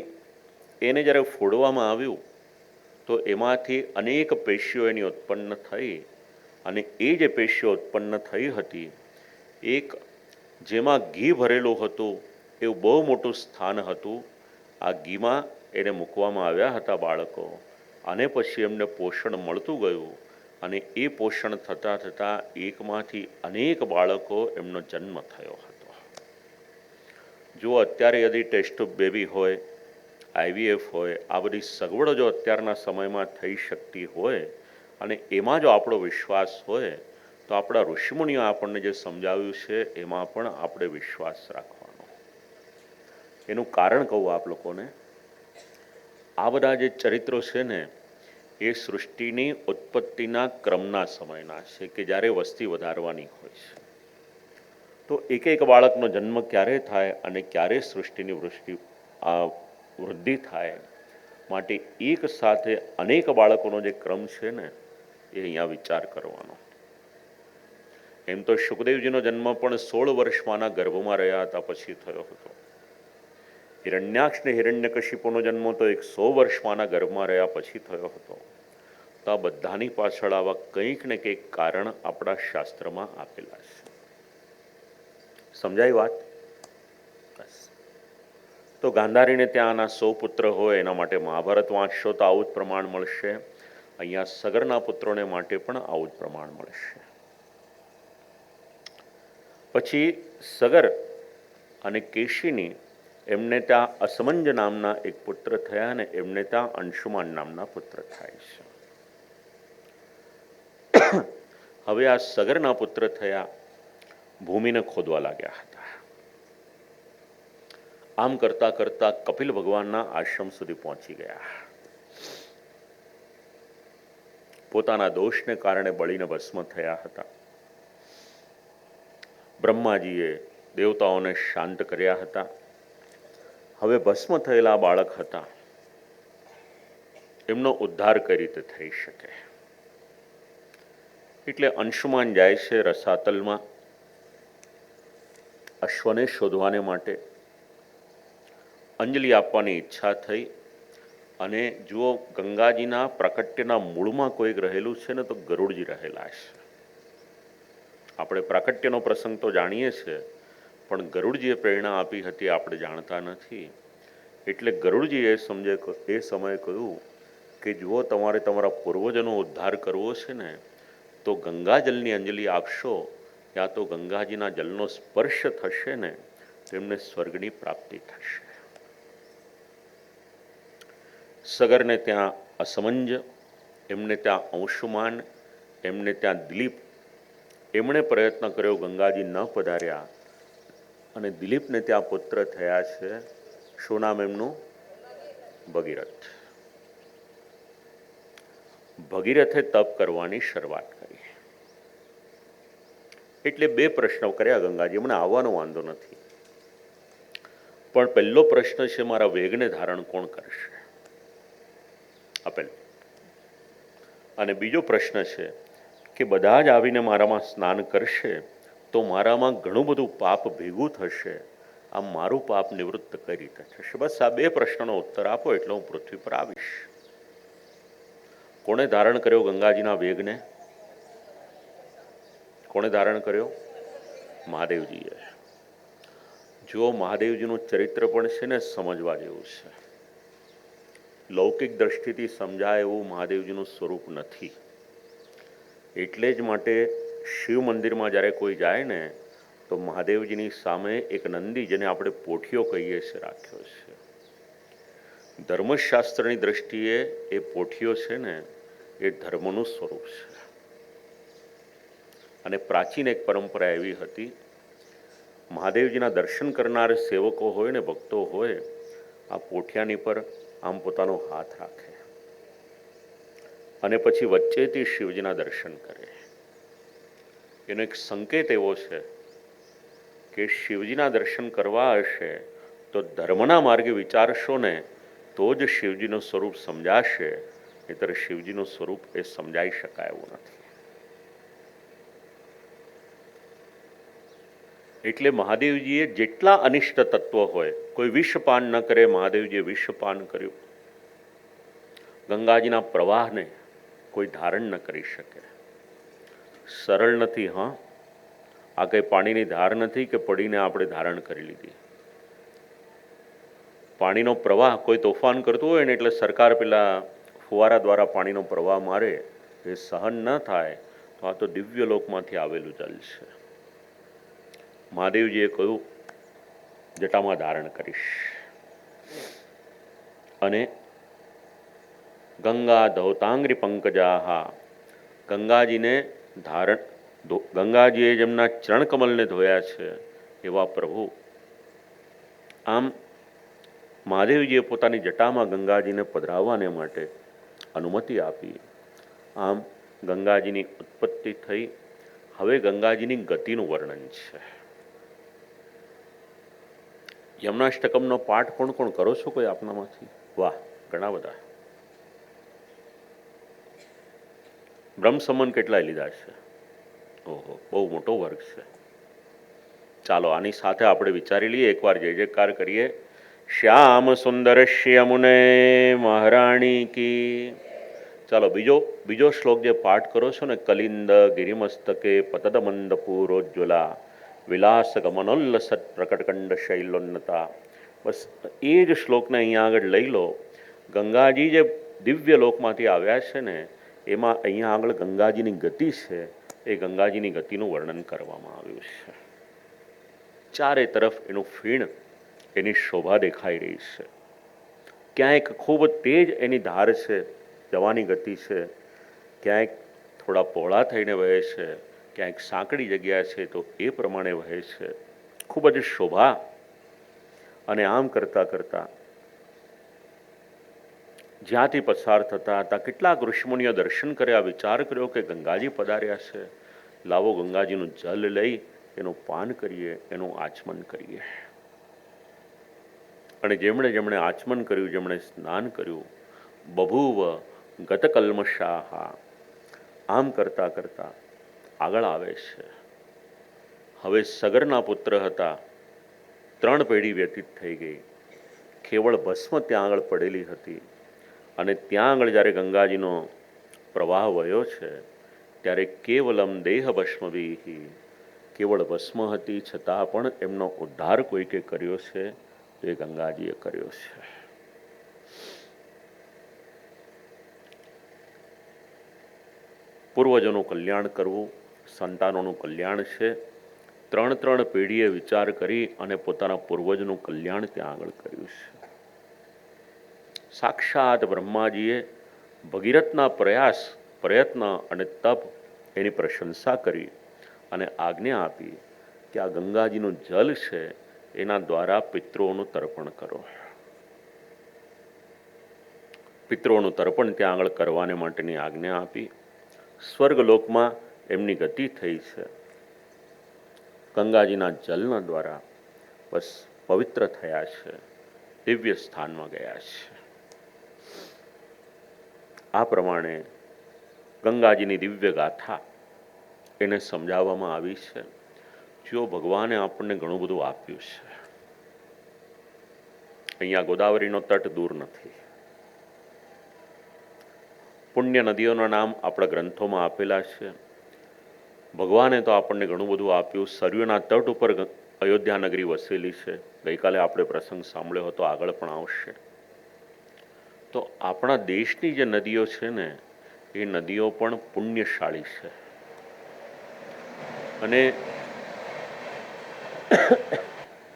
એને જ્યારે ફોડવામાં આવ્યું તો એમાંથી અનેક પેશીઓ એની ઉત્પન્ન થઈ અને એ જે પેશીઓ ઉત્પન્ન થઈ હતી, એક જેમાં ઘી ભરેલું હતું એવું બહુ મોટું સ્થાન હતું. આ ઘીમાં એને મૂકવામાં આવ્યા હતા બાળકો, અને પછી એમને પોષણ મળતું ગયું અને એ પોષણ થતાં થતાં એકમાંથી અનેક બાળકો એમનો જન્મ થયો હતો. જો અત્યારે યદિ ટેસ્ટ ઓફ બેબી હોય, IVF હોય, આ બધી સગવડો જો અત્યારના સમયમાં થઈ શકતી હોય અને એમાં જો આપણો વિશ્વાસ હોય તો આપણા ઋષિમુનિઓ આપણને જે સમજાવ્યું છે એમાં પણ આપણે વિશ્વાસ રાખવાનો. એનું કારણ કહું આપ લોકોને. આ બધા જે ચરિત્રો છે ને એ સૃષ્ટિની ઉત્પત્તિના ક્રમના સમયના છે કે જ્યારે વસ્તી વધારવાની હોય છે. તો એક એક બાળકનો જન્મ ક્યારે થાય અને ક્યારે સૃષ્ટિની વૃદ્ધિ થાય, માટે એક સાથે અનેક બાળકોનો જે ક્રમ છે ને એ અહીંયા વિચાર કરવાનો. એમ તો શુકદેવજીનો જન્મ પણ 16 વર્ષમાંના ગર્ભમાં રહ્યા હતા પછી થયો હતો. હિરણ્યાક્ષ ને હિરણ્યકશિપુનો જન્મ તો 100 વર્ષમાંના ગર્ભમાં રહ્યા પછી થયો હતો. તો આ બધાની પાછળ આવા કંઈક ને કંઈક કારણ આપણા શાસ્ત્રમાં આપેલા છે. સમજાય વાત? બસ. તો ગાંધારીને ત્યાં આના 100 પુત્ર હોય એના માટે મહાભારત વાંચશો તો આવું જ પ્રમાણ મળશે. અહીંયા સગરના પુત્રોને માટે પણ આવું જ પ્રમાણ મળશે. પછી સગર અને કેશીની એમને ત્યાં અસમંજ નામના એક પુત્ર થયા અને એમને ત્યાં અંશુમાન નામના પુત્ર થાય છે. હવે આ સગરના પુત્ર થયા ભૂમિને ખોદવા લાગ્યા હતા. આમ કરતા કરતા કપિલ ભગવાનના આશ્રમ સુધી પહોંચી ગયા. પોતાના દોષને કારણે બળીને ભસ્મ થયા હતા. બ્રહ્માજીએ દેવતાઓને શાંત કર્યા હતા. હવે ભસ્મ થયેલા બાળક હતા, એમનો ઉદ્ધાર કઈ રીતે થઈ શકે? એટલે અંશુમાન જાય છે રસાતલમાં અશ્વને શોધવાને માટે. અંજલિ આપવાની ઈચ્છા થઈ અને જુઓ, ગંગાજીના પ્રાકટ્યના મૂળમાં કોઈક રહેલું છે ને, તો ગરુડજી રહેલા છે. આપણે પ્રાકટ્યનો પ્રસંગ તો જાણીએ છીએ, પણ ગરુડજીએ પ્રેરણા આપી હતી આપણે જાણતા નથી. એટલે ગરુડજીએ એ સમયે કહ્યું કે જુઓ, તમારે તમારા પૂર્વજોનો ઉદ્ધાર કરવો છે ને, તો ગંગાજલની અંજલિ આપશો, યા તો ગંગાજીના જલનો સ્પર્શ થશે ને, તેમને સ્વર્ગની પ્રાપ્તિ થશે. સગરને ત્યાં અસમંજ, એમને ત્યાં અંશુમાન, એમને ત્યાં દિલીપ, એમણે પ્રયત્ન કર્યો, ગંગાજી ન પધાર્યા અને દિલીપને ત્યાં પુત્ર થયા છે. શું નામ એમનું? ભગીરથ. ભગીરથે તપ કરવાની શરૂઆત કરી. એટલે બે પ્રશ્નો કર્યા ગંગાજી. એમને આવવાનો વાંધો નથી, પણ પહેલો પ્રશ્ન છે, મારા વેગને ધારણ કોણ કરશે? આપેલ. અને બીજો પ્રશ્ન છે કે બધા જ આવીને મારામાં સ્નાન કરશે તો મારામાં ઘણું બધું પાપ ભેગું થશે. આમ મારું પાપ નિવૃત્ત કઈ રીતે થશે? બસ આ બે પ્રશ્નનો ઉત્તર આપો એટલે હું પૃથ્વી પર આવીશ. કોણે ધારણ કર્યો ગંગાજીના વેગને? કોણે ધારણ કર્યો? મહાદેવજીએ. જો મહાદેવજીનું ચરિત્ર પણ છે ને, સમજવા જેવું છે. લૌકિક દ્રષ્ટિથી સમજાય એવું મહાદેવજીનું સ્વરૂપ નથી. એટલે જ માટે શિવ મંદિરમાં જ્યારે કોઈ જાય ને, તો મહાદેવજીની સામે એક નંદી, જેને આપણે પોઠિયો કહીએ છીએ, રાખ્યો છે. ધર્મશાસ્ત્રની દ્રષ્ટિએ એ પોઠિયો છે ને, એ ધર્મનું સ્વરૂપ છે. અને પ્રાચીન એક પરંપરા એવી હતી, મહાદેવજીના દર્શન કરનાર સેવકો હોય ને, ભક્તો હોય, આ પોઠિયાની પર આમ પોતાનો હાથ રાખે અને પછી વચ્ચેથી શિવજીના દર્શન કરે. એનો એક સંકેત એવો છે કે શિવજીના દર્શન કરવા હશે તો ધર્મના માર્ગે વિચારશો ને, તો જ શિવજીનું સ્વરૂપ સમજાશે, નહીંતર શિવજીનું સ્વરૂપ એ સમજાઈ શકાય એવું નથી. એટલે મહાદેવજીએ જેટલા અનિષ્ટ તત્વો હોય, કોઈ વિષપાન ન કરે, મહાદેવજીએ વિષપાન કર્યું. ગંગાજીના પ્રવાહને કોઈ ધારણ ન કરી શકે. સરળ નથી. હા, આ કંઈ પાણીની ધાર નથી કે પડીને આપણે ધારણ કરી લીધી. પાણીનો પ્રવાહ કોઈ તોફાન કરતું હોય ને, એટલે સરકાર પેલા ફુવારા દ્વારા પાણીનો પ્રવાહ મારે, એ સહન ન થાય. તો આ તો દિવ્ય લોકમાંથી આવેલું જલ છે. મહાદેવજીએ કહ્યું, જટામાં ધારણ કરીશ. અને ગંગા ધૌતાંગ્રી પંકજાહા, ગંગાજીને ગંગાજીએ જેમના ચરણકમલને ધોયા છે એવા પ્રભુ. આમ મહાદેવજીએ પોતાની જટામાં ગંગાજીને પધરાવવાને માટે અનુમતિ આપી. આમ ગંગાજીની ઉત્પત્તિ થઈ. હવે ગંગાજીની ગતિનું વર્ણન છે. યમનાષ્ટકમનો પાઠ કોણ કોણ કરો છો કોઈ આપનામાંથી? વાહ, ઘણા બધા. બ્રહ્મસમન કેટલાય લીધા છે? ઓહો, બહુ મોટો વર્ગ છે. ચાલો આની સાથે આપણે વિચારી લઈએ, એકવાર જય જયકાર કરીએ. શ્યામ સુંદર શ્યામુને મહારાણી કી. ચાલો બીજો શ્લોક જે પાઠ કરો છો ને, કલિંદ ગિરિમસ્તકે પતદ મંદ પૂરોજ્જવલા વિલાસ ગમનોલ્લસત પ્રકટકંડ શૈલોન્નતા. બસ એ જ શ્લોકને અહીંયા આગળ લઈ લો. ગંગાજી જે દિવ્ય લોકમાંથી આવ્યા છે ને, એમાં અહીંયા આગળ ગંગાજીની ગતિ છે, એ ગંગાજીની ગતિનું વર્ણન કરવામાં આવ્યું છે. ચારે તરફ એનું ફીણ એની શોભા દેખાઈ રહી છે. ક્યાંક ખૂબ તેજ એની ધાર છે, જવાની ગતિ છે, ક્યાંક થોડા પહોળા થઈને વહે છે, ક્યાંક સાંકડી જગ્યા છે તો એ પ્રમાણે વહે છે. ખૂબ જ શોભા. અને આમ કરતાં કરતાં જ્યાંથી પસાર થતા હતા કેટલાક ઋષિમુનિઓ દર્શન કર્યા, વિચાર કર્યો કે ગંગાજી પધાર્યા છે, લાવો ગંગાજીનું જલ લઈ એનું પાન કરીએ, એનું આચમન કરીએ. અને જેમણે જેમણે આચમન કર્યું, જેમણે સ્નાન કર્યું, બભૂવ ગતકલ્મષાહા. આમ કરતાં કરતાં આગળ આવે છે. હવે સગરના પુત્ર હતા, 3 પેઢી વ્યતીત થઈ ગઈ, કેવળ ભસ્મ ત્યાં આગળ પડેલી હતી. અને ત્યાં આગળ જ્યારે ગંગાજીનો પ્રવાહ વયો છે ત્યારે કેવલમ દેહ ભસ્મભીઃ, કેવળ ભસ્મ હતી છતાં પણ એમનો ઉદ્ધાર કોઈકે કર્યો છે, એ ગંગાજીએ કર્યો છે. પૂર્વજોનું કલ્યાણ કરવું, સંતાનોનું કલ્યાણ છે. 3 પેઢીએ વિચાર કરી અને પોતાના પૂર્વજનું કલ્યાણ ત્યાં આગળ કર્યું છે. સાક્ષાત બ્રહ્માજીએ ભગીરથના પ્રયત્ન અને તપ એની પ્રશંસા કરી અને આજ્ઞા આપી કે આ ગંગાજીનું જલ છે એના દ્વારા પિતૃઓનું તર્પણ કરો. પિતૃઓનું તર્પણ ત્યાં આગળ કરવાને માટેની આજ્ઞા આપી. સ્વર્ગલોકમાં એમની ગતિ થઈ છે. ગંગાજીના જલના દ્વારા બસ પવિત્ર થયા છે, દિવ્ય સ્થાનમાં ગયા છે. આ પ્રમાણે ગંગાજીની દિવ્ય ગાથા એને સમજાવવામાં આવી છે. જો ભગવાને આપણને ઘણું બધું આપ્યું છે. અહીંયા ગોદાવરીનો તટ દૂર નથી. પુણ્ય નદીઓના નામ આપણા ગ્રંથોમાં આપેલા છે. ભગવાને તો આપણને ઘણું બધું આપ્યું. સરયુના તટ ઉપર અયોધ્યા નગરી વસેલી છે. ગઈકાલે આપણે પ્રસંગ સાંભળ્યો હતો, આગળ પણ આવશે. તો આપણા દેશની જે નદીઓ છે ને, એ નદીઓ પણ પુણ્યશાળી છે. અને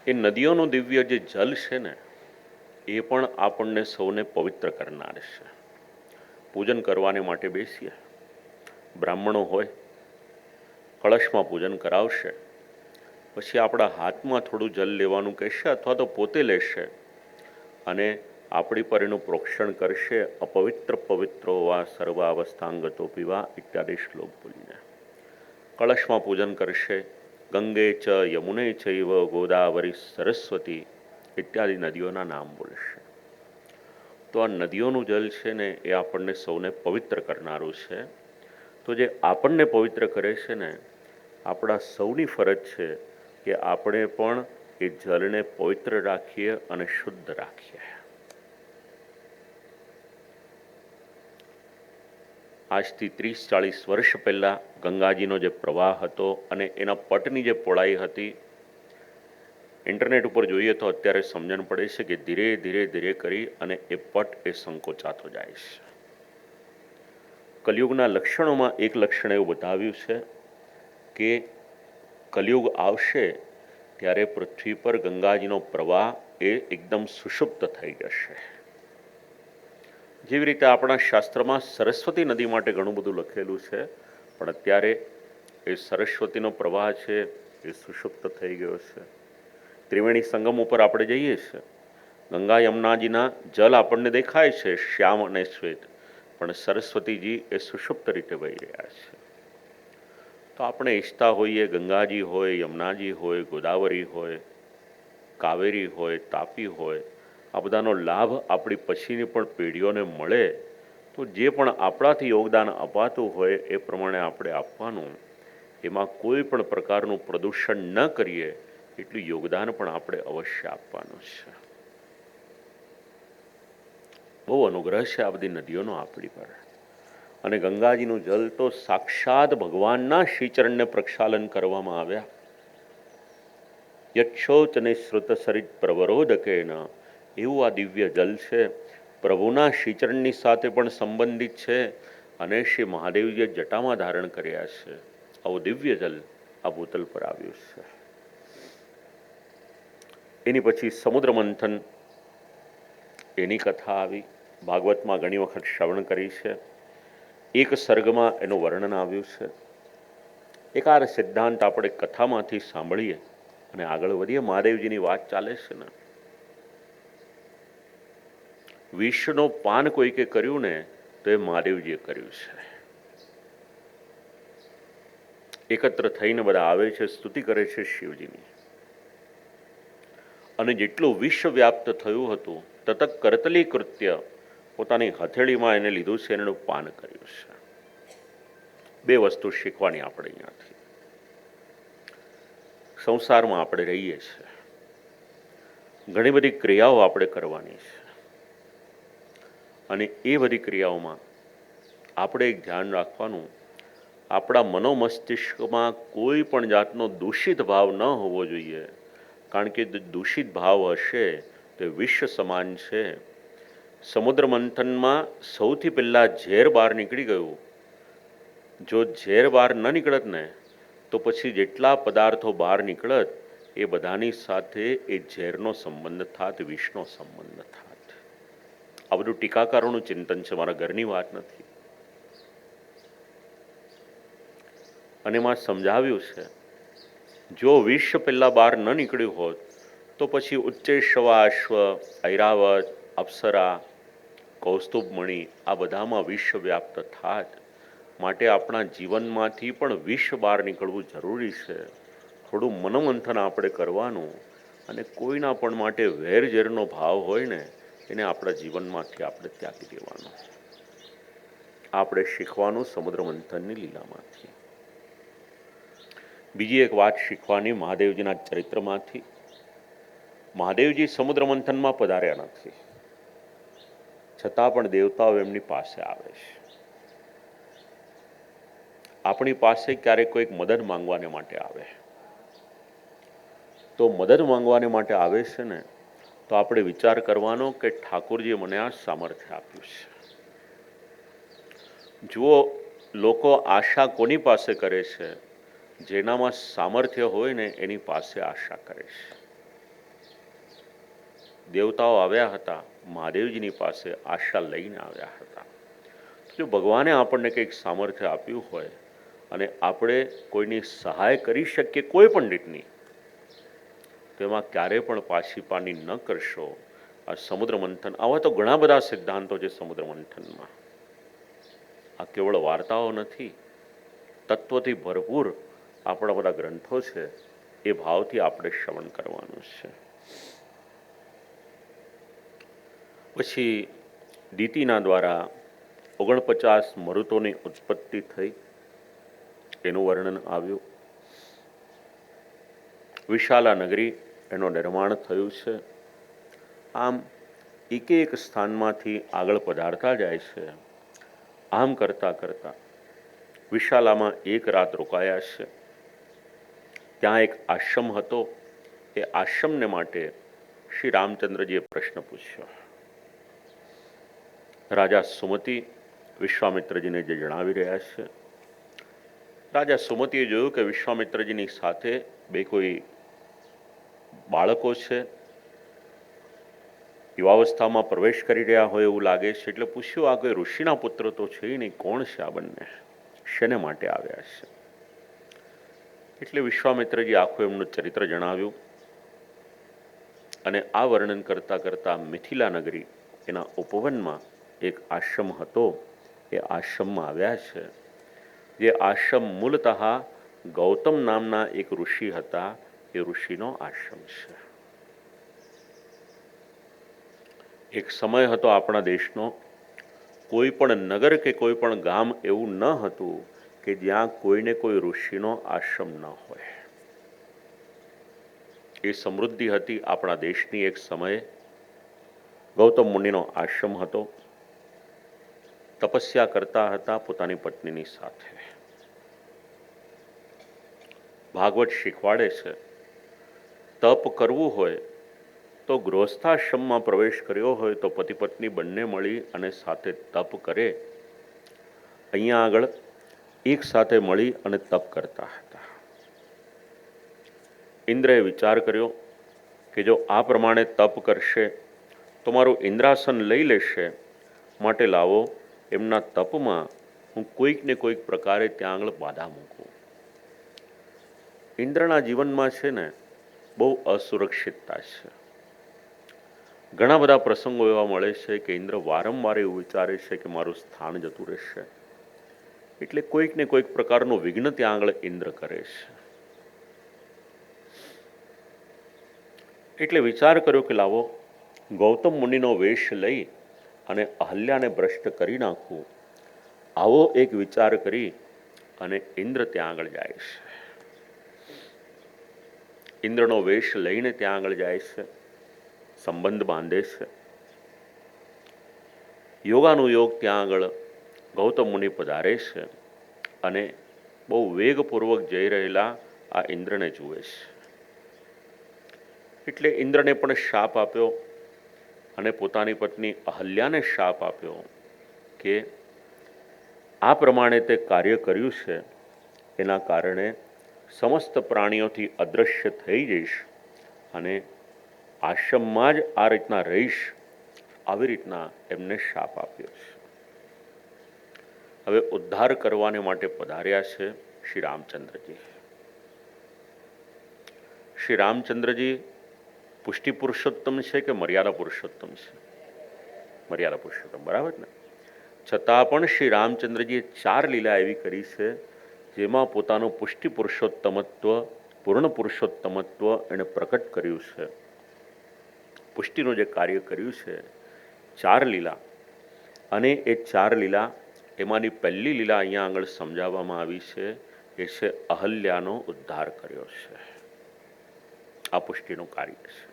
એ નદીઓનું દિવ્ય જે જલ છે ને, એ પણ આપણને સૌને પવિત્ર કરનાર છે. પૂજન કરવાને માટે બેસીએ, બ્રાહ્મણો હોય, કળશમાં પૂજન કરાવશે, પછી આપણા હાથમાં થોડું જલ લેવાનું કહેશે અથવા તો પોતે લેશે અને આપણી પર એનું પ્રોક્ષણ કરશે. અપવિત્ર પવિત્રો વા સર્વાવસ્થાંગતો પીવા ઇત્યાદિ શ્લોક બોલીને કળશમાં પૂજન કરશે. ગંગે ચ યમુને ચૈવ ગોદાવરી સરસ્વતી ઇત્યાદિ નદીઓના નામ બોલશે. તો આ નદીઓનું જલ છે ને, એ આપણને સૌને પવિત્ર કરનારું છે. તો જે આપણને પવિત્ર કરે છે ને, આપણા સૌની ફરજ છે કે આપણે પણ એ જલને પવિત્ર રાખીએ અને શુદ્ધ રાખીએ. આજથી 30-40 વર્ષ પહેલાં ગંગાજીનો જે પ્રવાહ હતો અને એના પટની જે પહોળાઈ હતી, ઇન્ટરનેટ ઉપર જોઈએ તો અત્યારે સમજણ પડે છે કે ધીરે ધીરે ધીરે કરી અને એ પટ એ સંકોચાતો જાય છે. કલિયુગના લક્ષણોમાં એક લક્ષણ એવું બતાવ્યું છે કે કલિયુગ આવશે ત્યારે પૃથ્વી પર ગંગાજીનો પ્રવાહ એ એકદમ સુષુપ્ત થઈ જશે. જેવી રીતે આપણા શાસ્ત્રમાં સરસ્વતી નદી માટે ઘણું બધું લખેલું છે, પણ અત્યારે એ સરસ્વતીનો પ્રવાહ છે એ સુષુપ્ત થઈ ગયો છે. ત્રિવેણી સંગમ ઉપર આપણે જઈએ છીએ, ગંગા યમુનાજીના જલ આપણને દેખાય છે શ્યામ અને શ્વેત, પણ સરસ્વતીજી એ સુષુપ્ત રીતે વહી રહ્યા છે. તો આપણે ઈચ્છતા હોઈએ ગંગાજી હોય, યમુનાજી હોય, ગોદાવરી હોય, કાવેરી હોય, તાપી હોય, આ બધાનો લાભ આપણી પછીની પણ પેઢીઓને મળે. તો જે પણ આપણાથી યોગદાન અપાતું હોય એ પ્રમાણે આપણે આપવાનું. એમાં કોઈ પણ પ્રકારનું પ્રદૂષણ ન કરીએ એટલું યોગદાન પણ આપણે અવશ્ય આપવાનું છે. બહુ અનુગ્રહ છે આ બધી નદીઓનો આપણી પર. અને ગંગાજીનું જલ તો સાક્ષાત ભગવાનના શ્રીચરણને પ્રક્ષાલન કરવામાં આવ્યા. યક્ષોચને શ્રુત સરિત પ્રવરોધકેન, એવું આ દિવ્ય જલ છે. પ્રભુના શ્રીચરણની સાથે પણ સંબંધિત છે અને શ્રી મહાદેવજીએ જટામાં ધારણ કર્યા છે. આવું દિવ્ય જલ આ ભૂતલ પર આવ્યું છે. એની પછી સમુદ્ર મંથન, એની કથા આવી. ભાગવતમાં ઘણી વખત શ્રવણ કરી છે. એક સર્ગમાં એનું વર્ણન આવ્યું છે. એકાર સિદ્ધાંત આપણે કથામાંથી સાંભળીએ અને આગળ વધીએ. મહાદેવજીની વાત ચાલે છે ને, વિષનું પાન કોઈકે કર્યું ને તો એ મહાદેવજીએ કર્યું છે. એકત્ર થઈને બધા આવે છે, સ્તુતિ કરે છે શિવજીની. અને જેટલું વિશ્વ વ્યાપ્ત થયું હતું, તતક કરતલી કૃત્ય, પોતાની હથેળીમાં એને લીધું છે, એનું પાન કર્યું છે. બે વસ્તુ શીખવાની આપણે અહીંયાથી. સંસારમાં આપણે રહીએ છીએ, ઘણી બધી ક્રિયાઓ આપણે કરવાની છે, અને એ બધી ક્રિયાઓમાં આપણે એક ધ્યાન રાખવાનું, આપણા મનોમસ્તિષ્કમાં કોઈ પણ જાતનો દૂષિત ભાવ ન હોવો જોઈએ. કારણ કે દૂષિત ભાવ હશે તો વિશ્વ સમાન છે. સમુદ્ર મંથનમાં સૌથી પહેલાં ઝેર બહાર નીકળી ગયું. જો ઝેર બહાર ન નીકળત ને તો પછી જેટલા પદાર્થો બહાર નીકળત એ બધાની સાથે એ ઝેરનો સંબંધ થાત, વિષનો સંબંધ થાત. આ બધું ટીકાકારોનું ચિંતન છે, મારા ઘરની વાત નથી. અને એમાં સમજાવ્યું છે, જો વિષ પહેલાં બહાર ન નીકળ્યું હોત તો પછી ઉચ્ચેશ્વા અશ્વ, ઐરાવત, અપ્સરા, કૌસ્તુભમણિ આ બધામાં વિશ્વ વ્યાપ્ત થાત. માટે આપણા જીવનમાંથી પણ વિષ બહાર નીકળવું જરૂરી છે. થોડું મનોમંથન આપણે કરવાનું, અને કોઈના પણ માટે વેરઝેરનો ભાવ હોય ને એને આપણા જીવનમાંથી આપણે ત્યાગી દેવાનો. આપણે શીખવાનું સમુદ્ર મંથનની લીલામાંથી. બીજી એક વાત શીખવાની મહાદેવજીના ચરિત્રમાંથી. મહાદેવજી સમુદ્ર મંથનમાં પધાર્યા નથી, છતાં પણ દેવતાઓ એમની પાસે આવે છે. આપણી પાસે ક્યારેક કોઈક મદદ માંગવાને માટે આવે, તો મદદ માંગવાને માટે આવે છે ને, તો આપણે વિચાર કરવાનો કે ઠાકોરજીએ મને આ સામર્થ્ય આપ્યું છે. જુઓ, લોકો આશા કોની પાસે કરે છે? જેનામાં સામર્થ્ય હોય ને એની પાસે આશા કરે છે. દેવતાઓ આવ્યા હતા મહાદેવજીની પાસે, આશા લઈને આવ્યા હતા. જો ભગવાને આપણને કંઈક સામર્થ્ય આપ્યું હોય અને આપણે કોઈની સહાય કરી શકીએ કોઈ પણ રીતની, તો એમાં ક્યારેય પણ પાછીપાની ન કરશો. આ સમુદ્ર મંથન, આવા તો ઘણા બધા સિદ્ધાંતો છે સમુદ્ર મંથનમાં. આ કેવળ વાર્તાઓ નથી, તત્વથી ભરપૂર આપણા બધા ગ્રંથો છે. એ ભાવથી આપણે શ્રવણ કરવાનું છે. પછી દીતિના દ્વારા 49 મરુતોની ઉત્પત્તિ થઈ, એનું વર્ણન આવ્યું. વિશાલા નગરી એનું નિર્માણ થયું છે. આમ એક એક સ્થાનમાંથી આગળ પધારતા જાય છે. આમ કરતાં કરતાં વિશાલામાં એક રાત રોકાયા છે. ત્યાં એક આશ્રમ હતો. એ આશ્રમને માટે શ્રી રામચંદ્રજીએ પ્રશ્ન પૂછ્યો. રાજા સુમતિ વિશ્વામિત્રજીને જે જણાવી રહ્યા છે, રાજા સુમતિએ જોયું કે વિશ્વામિત્રજીની સાથે બે કોઈ બાળકો છે, યુવાવસ્થામાં પ્રવેશ કરી રહ્યા હોય એવું લાગે છે. એટલે પૂછ્યું, આ કોઈ ઋષિના પુત્ર તો છે નહીં, કોણ છે આ બંને, શેને માટે આવ્યા છે? એટલે વિશ્વામિત્રજી આખું એમનું ચરિત્ર જણાવ્યું. અને આ વર્ણન કરતાં કરતાં મિથિલા નગરી એના ઉપવનમાં એક આશ્રમ હતો, એ આશ્રમમાં આવ્યા છે. જે આશ્રમ મૂળતઃ ગૌતમ નામના એક ઋષિ હતા, એ ઋષિનો આશ્રમ છે. એક સમય હતો આપણા દેશનો, કોઈ પણ નગર કે કોઈ પણ ગામ એવું ન હતું કે જ્યાં કોઈને કોઈ ઋષિનો આશ્રમ ન હોય. એ સમૃદ્ધિ હતી આપણા દેશની. એક સમયે ગૌતમ મુનિનો આશ્રમ હતો. તપસ્યા કરતા હતા પોતાની પત્નીની સાથે. ભાગવત શીખવાડે છે, તપ કરવું હોય તો ગૃહસ્થાશ્રમમાં પ્રવેશ કર્યો હોય તો પતિ પત્ની બંને મળી અને સાથે તપ કરે. અહીંયા આગળ એક સાથે મળી અને તપ કરતા હતા. ઇન્દ્રએ વિચાર કર્યો કે જો આ પ્રમાણે તપ કરશે તો મારું ઇન્દ્રાસન લઈ લેશે, માટે લાવો એમના તપમાં હું કોઈક ને કોઈક પ્રકારે ત્યાં આગળ બાધા મૂકું. ઇન્દ્રના જીવનમાં છે ને બહુ અસુરક્ષિતતા છે. ઘણા બધા પ્રસંગો એવા મળે છે કે ઇન્દ્ર વારંવાર એવું વિચારે છે કે મારું સ્થાન જતું રહેશે, એટલે કોઈક ને કોઈક પ્રકારનું વિઘ્ન ત્યાં આગળ ઇન્દ્ર કરે છે. એટલે વિચાર કર્યો કે લાવો ગૌતમ મુનિનો વેશ લઈ અને અહલ્યાને ભ્રષ્ટ કરી નાખવું, આવો એક વિચાર કરી અને ઇન્દ્ર ત્યાં આગળ જાય છે. ઇન્દ્રનો વેશ લઈને ત્યાં આગળ જાય છે, સંબંધ બાંધે છે. યોગાનુયોગ ત્યાં આગળ ગૌતમ મુનિ પધારે છે અને બહુ વેગપૂર્વક જઈ રહેલા આ ઇન્દ્રને જુએ છે. એટલે ઇન્દ્રને પણ શાપ આપ્યો અને પોતાની પત્ની અહલ્યાને શાપ આપ્યો કે આ પ્રમાણે તે કાર્ય કર્યું છે એના કારણે સમસ્ત પ્રાણીઓથી અદૃશ્ય થઈ જઈશ અને આશ્રમમાં જ આ રીતના રહીશ, આવી રીતના એમને શાપ આપ્યો છે. હવે ઉદ્ધાર કરવાને માટે પધાર્યા છે શ્રી રામચંદ્રજી. શ્રી રામચંદ્રજી પુષ્ટિ પુરુષોત્તમ છે કે મર્યાદા પુરુષોત્તમ છે? મર્યાદા પુરુષોત્તમ, બરાબર ને? છતાં પણ શ્રી રામચંદ્રજીએ 4 લીલા એવી કરી છે જેમાં પોતાનું પુષ્ટિ પુરુષોત્તમત્વ, પૂર્ણ પુરુષોત્તમત્વ એણે પ્રકટ કર્યું છે. પુષ્ટિનું જે કાર્ય કર્યું છે 4 લીલા, અને એ 4 લીલા એમાંની પહેલી લીલા અહીંયા આગળ સમજાવવામાં આવી છે, એ છે અહલ્યાનો ઉદ્ધાર કર્યો છે. આ પુષ્ટિનું કાર્ય છે.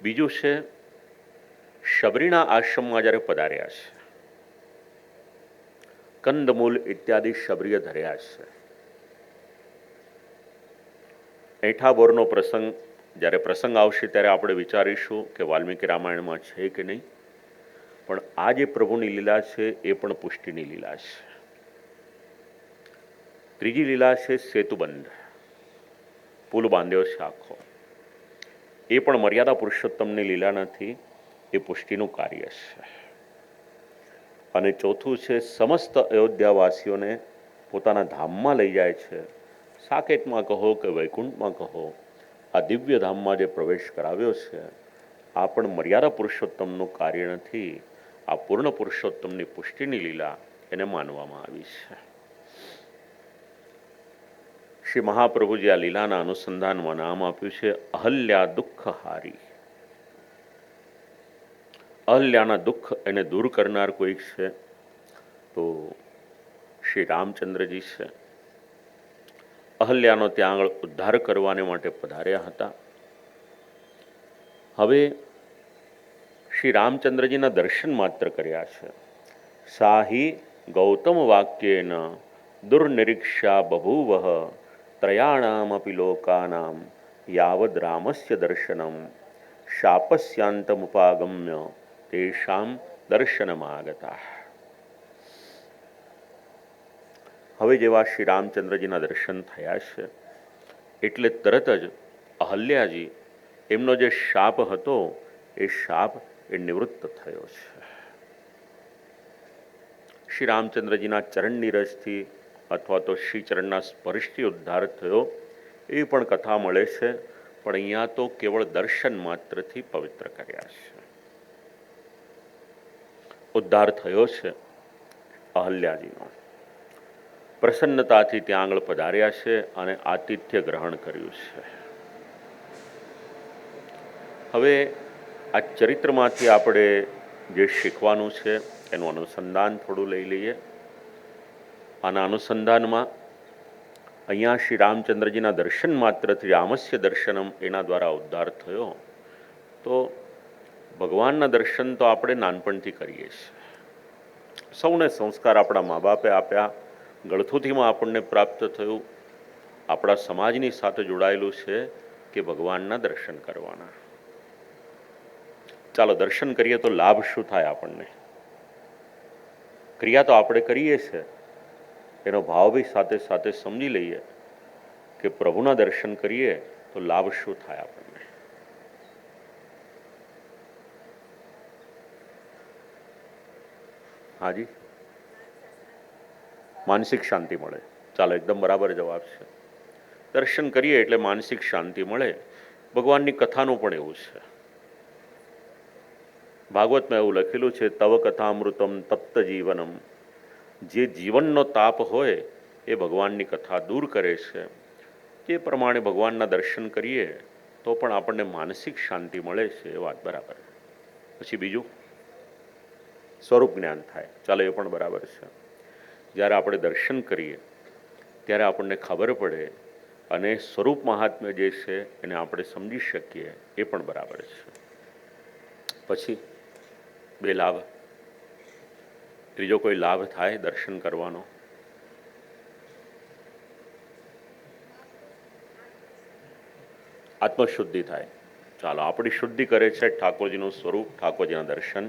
બીજું છે શબરીના આશ્રમમાં જ્યારે પધાર્યા છે, કંદમૂલ ઇત્યાદિ શબરીએ ધર્યા છે. એઠા બોરનો પ્રસંગ જ્યારે પ્રસંગ આવશે ત્યારે આપણે વિચારીશું કે વાલ્મીકી રામાયણમાં છે કે નહીં, પણ આ જે પ્રભુની લીલા છે એ પણ પુષ્ટિની લીલા છે. ત્રીજી લીલા છે સેતુબંધ, પુલ બાંધ્યો છે આખો, એ પણ મર્યાદા પુરુષોત્તમની લીલા નથી, એ પુષ્ટિનું કાર્ય છે. અને ચોથું છે સમસ્ત અયોધ્યાવાસીઓને પોતાના ધામમાં લઈ જાય છે. સાકેતમાં કહો કે વૈકુંઠમાં કહો, આ દિવ્ય ધામમાં જે પ્રવેશ કરાવ્યો છે આ પણ મર્યાદા પુરુષોત્તમનું કાર્ય નથી, આ પૂર્ણ પુરુષોત્તમની પુષ્ટિની લીલા એને માનવામાં આવી છે. શ્રી મહાપ્રભુજી આ લીલાના અનુસંધાનમાં નામ આપ્યું છે અહલ્યા દુઃખહારી. અહલ્યાના દુઃખ એને દૂર કરનાર કોઈક છે તો શ્રી રામચંદ્રજી છે. અહલ્યાનો ત્યાં આગળ ઉદ્ધાર કરવાને માટે પધાર્યા હતા. હવે શ્રી રામચંદ્રજીના દર્શન માત્ર કર્યા છે. સાહી ગૌતમ વાક્યેન દુર્નિરીક્ષા બભૂવ ત્રયાણામપી લોકાનામ યાવદ રામસ્ય દર્શનમ શાપસ્યાંતમુપાગમ્ય તેષામ દર્શનમાગતા. હવે જેવા શ્રી રામચંદ્રજીના દર્શન થયા છે એટલે તરત જ અહલ્યાજી એમનો જે શાપ હતો એ શાપ એ નિવૃત્ત થયો છે. શ્રી રામચંદ્રજીના ચરણની રસથી અથવા તો શ્રી ચરણના સ્પર્શથી ઉદ્ધાર થયો એ પણ કથા મળે છે, પણ અહીંયા તો કેવળ દર્શન માત્રથી પવિત્ર કર્યા છે. ઉદ્ધાર થયો છે અહલ્યાજીનો. પ્રસન્નતાથી ત્યાં આગળ પધાર્યા છે અને આતિથ્ય ગ્રહણ કર્યું છે. હવે આ ચરિત્રમાંથી આપણે જે શીખવાનું છે એનું અનુસંધાન થોડું લઈ લઈએ. આના અનુસંધાનમાં અહીંયા શ્રી રામચંદ્રજીના દર્શન માત્રથી રામસ્ય દર્શનમ એના દ્વારા ઉદ્ધાર થયો. તો ભગવાનના દર્શન તો આપણે નાનપણથી કરીએ છીએ. સૌને સંસ્કાર આપણા મા બાપે આપ્યા, ગળથુથીમાં આપણને પ્રાપ્ત થયું, આપણા સમાજની સાથે જોડાયેલું છે કે ભગવાનના દર્શન કરવાના. ચાલો દર્શન કરીએ તો લાભ શું થાય આપણને? ક્રિયા તો આપણે કરીએ છીએ, એનો ભાવ બી સાથે સાથે સમજી લઈએ કે પ્રભુના દર્શન કરીએ તો તો લાભ શું થાય આપણને? હાજી, માનસિક શાંતિ મળે. ચાલો, એકદમ બરાબર જવાબ છે. દર્શન કરીએ એટલે માનસિક શાંતિ મળે. ભગવાનની કથાનું પણ એવું છે. ભાગવતમાં એવું લખેલું છે, તવ કથામૃતમ તપ્ત જીવનમ. જે જીવનનો તાપ હોય એ ભગવાનની કથા દૂર કરે છે. એ પ્રમાણે ભગવાનના દર્શન કરીએ તો પણ આપણને માનસિક શાંતિ મળે છે. એ વાત બરાબર. પછી બીજું, સ્વરૂપ જ્ઞાન થાય. ચાલો, એ પણ બરાબર છે. જ્યારે આપણે દર્શન કરીએ ત્યારે આપણને ખબર પડે અને સ્વરૂપ મહાત્મ્ય જે છે એને આપણે સમજી શકીએ. એ પણ બરાબર છે. પછી બે લાભ. ત્રીજો કોઈ લાભ થાય દર્શન કરવાનો? આત્મશુદ્ધિ થાય. ચાલો, આપણી શુદ્ધિ કરે છે ઠાકોરજીનું સ્વરૂપ, ઠાકોરજીના દર્શન.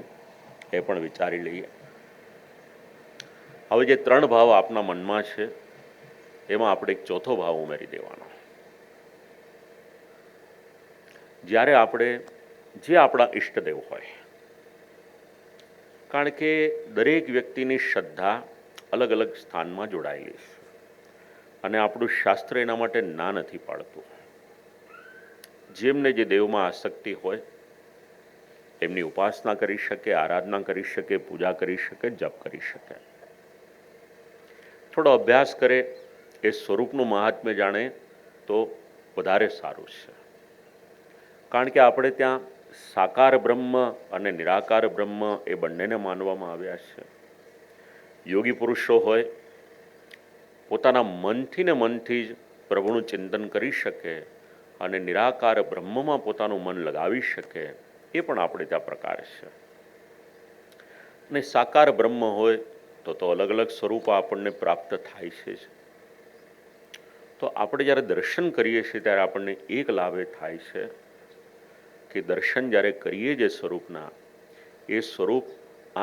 એ પણ વિચારી લઈએ. હવે જે 3 ભાવ આપના મનમાં છે એમાં આપણે એક ચોથો ભાવ ઉમેરી દેવાનો. જ્યારે આપણે જે આપણા ઈષ્ટદેવ હોય, કારણ કે દરેક વ્યક્તિની શ્રદ્ધા અલગ અલગ સ્થાનમાં જોડાયેલી છે અને આપણું શાસ્ત્ર એના માટે ના નથી પાડતું. જેમને જે દેવમાં આસક્તિ હોય એમની ઉપાસના કરી શકે, આરાધના કરી શકે, પૂજા કરી શકે, જપ કરી શકે. થોડો અભ્યાસ કરે, એ સ્વરૂપનું મહાત્મ્ય જાણે તો વધારે સારું છે. કારણ કે આપણે ત્યાં સાકાર બ્રહ્મ અને નિરાકાર બ્રહ્મ એ બંનેને માનવામાં આવ્યા છે. યોગી પુરુષો હોય પોતાના મનથી ને મનથી જ પ્રભુનું ચિંતન કરી શકે અને નિરાકાર બ્રહ્મમાં પોતાનું મન લગાવી શકે. એ પણ આપણે ત્યાં પ્રકાર છે. અને સાકાર બ્રહ્મ હોય તો અલગ અલગ સ્વરૂપો આપણને પ્રાપ્ત થાય છે. તો આપણે જ્યારે દર્શન કરીએ છીએ ત્યારે આપણને એક લાભ એ થાય છે કે દર્શન જ્યારે કરીએ જે સ્વરૂપના, એ સ્વરૂપ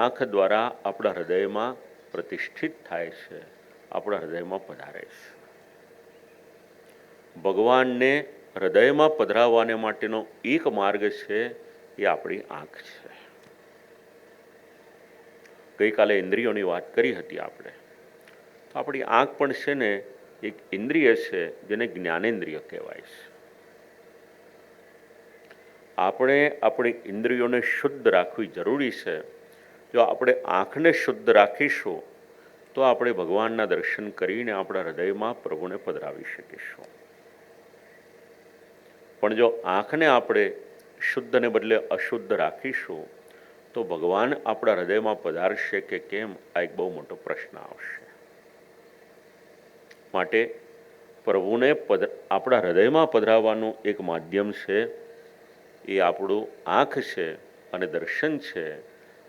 આંખ દ્વારા આપણા હૃદયમાં પ્રતિષ્ઠિત થાય છે, આપણા હૃદયમાં પધારે છે. ભગવાનને હૃદયમાં પધરાવવાને માટેનો એક માર્ગ છે એ આપણી આંખ છે. ગઈકાલે ઇન્દ્રિયોની વાત કરી હતી આપણે. તો આપણી આંખ પણ છે ને એક ઇન્દ્રિય છે જેને જ્ઞાનેન્દ્રિય કહેવાય છે. આપણે આપણી ઇન્દ્રિયોને શુદ્ધ રાખવી જરૂરી છે. જો આપણે આંખને શુદ્ધ રાખીશું તો આપણે ભગવાનના દર્શન કરીને આપણા હૃદયમાં પ્રભુને પધરાવી શકીશું. પણ જો આંખને આપણે શુદ્ધને બદલે અશુદ્ધ રાખીશું તો ભગવાન આપણા હૃદયમાં પધારશે કે કેમ, આ એક બહુ મોટો પ્રશ્ન આવશે. માટે પ્રભુને આપણા હૃદયમાં પધરાવવાનું એક માધ્યમ છે એ આપણું આંખ છે અને દર્શન છે.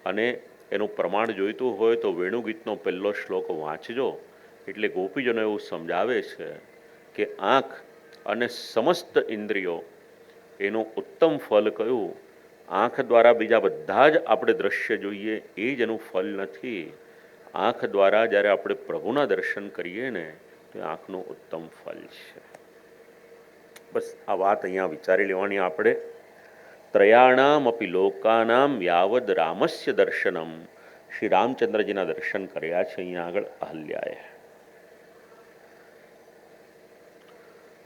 અને એનું પ્રમાણ જોઈતું હોય તો વેણુગીતનો પહેલો શ્લોક વાંચજો. એટલે ગોપીજનો એવું સમજાવે છે કે આંખ અને સમસ્ત ઇન્દ્રિયો એનું ઉત્તમ ફલ કયું? આંખ દ્વારા બીજા બધા જ આપણે દ્રશ્ય જોઈએ એ જ એનું ફલ નથી. આંખ દ્વારા જ્યારે આપણે પ્રભુના દર્શન કરીએ ને તો આંખનું ઉત્તમ ફલ છે. બસ આ વાત અહીંયા વિચારી લેવાની આપણે. ત્રયાણામ અપી લોકાનામ યાવદ રામસ્ય દર્શનમ. શ્રી રામચંદ્રજીના દર્શન કર્યા છે અહીંયા આગળ અહલ્યાએ.